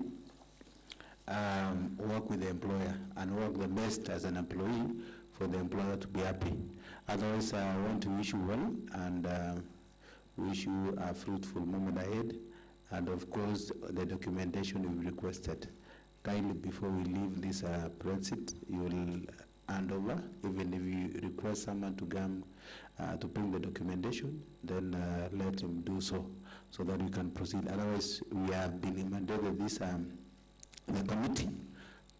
work with the employer and work the best as an employee for the employer to be happy. Otherwise, I want to wish you well and wish you a fruitful moment ahead. And of course, the documentation you've requested. Kindly, before we leave this Brexit, you will hand over. Even if you request someone to come to bring the documentation, then let him do so that we can proceed. Otherwise, we have been mandated this the committee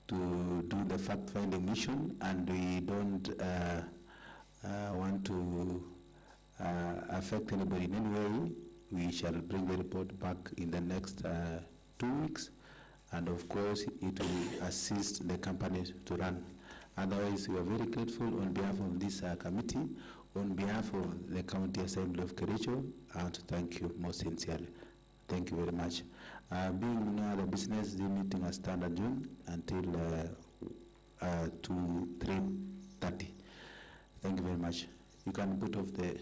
to do the fact-finding mission, and we don't want to affect anybody in any way. We shall bring the report back in the next 2 weeks, and of course, it will assist the company to run. Otherwise, we are very grateful on behalf of this committee, on behalf of the County Assembly of Kericho, and to thank you most sincerely. Thank you very much. Being no other business, the meeting has stand adjourned until 3:30. Thank you very much. You can put off the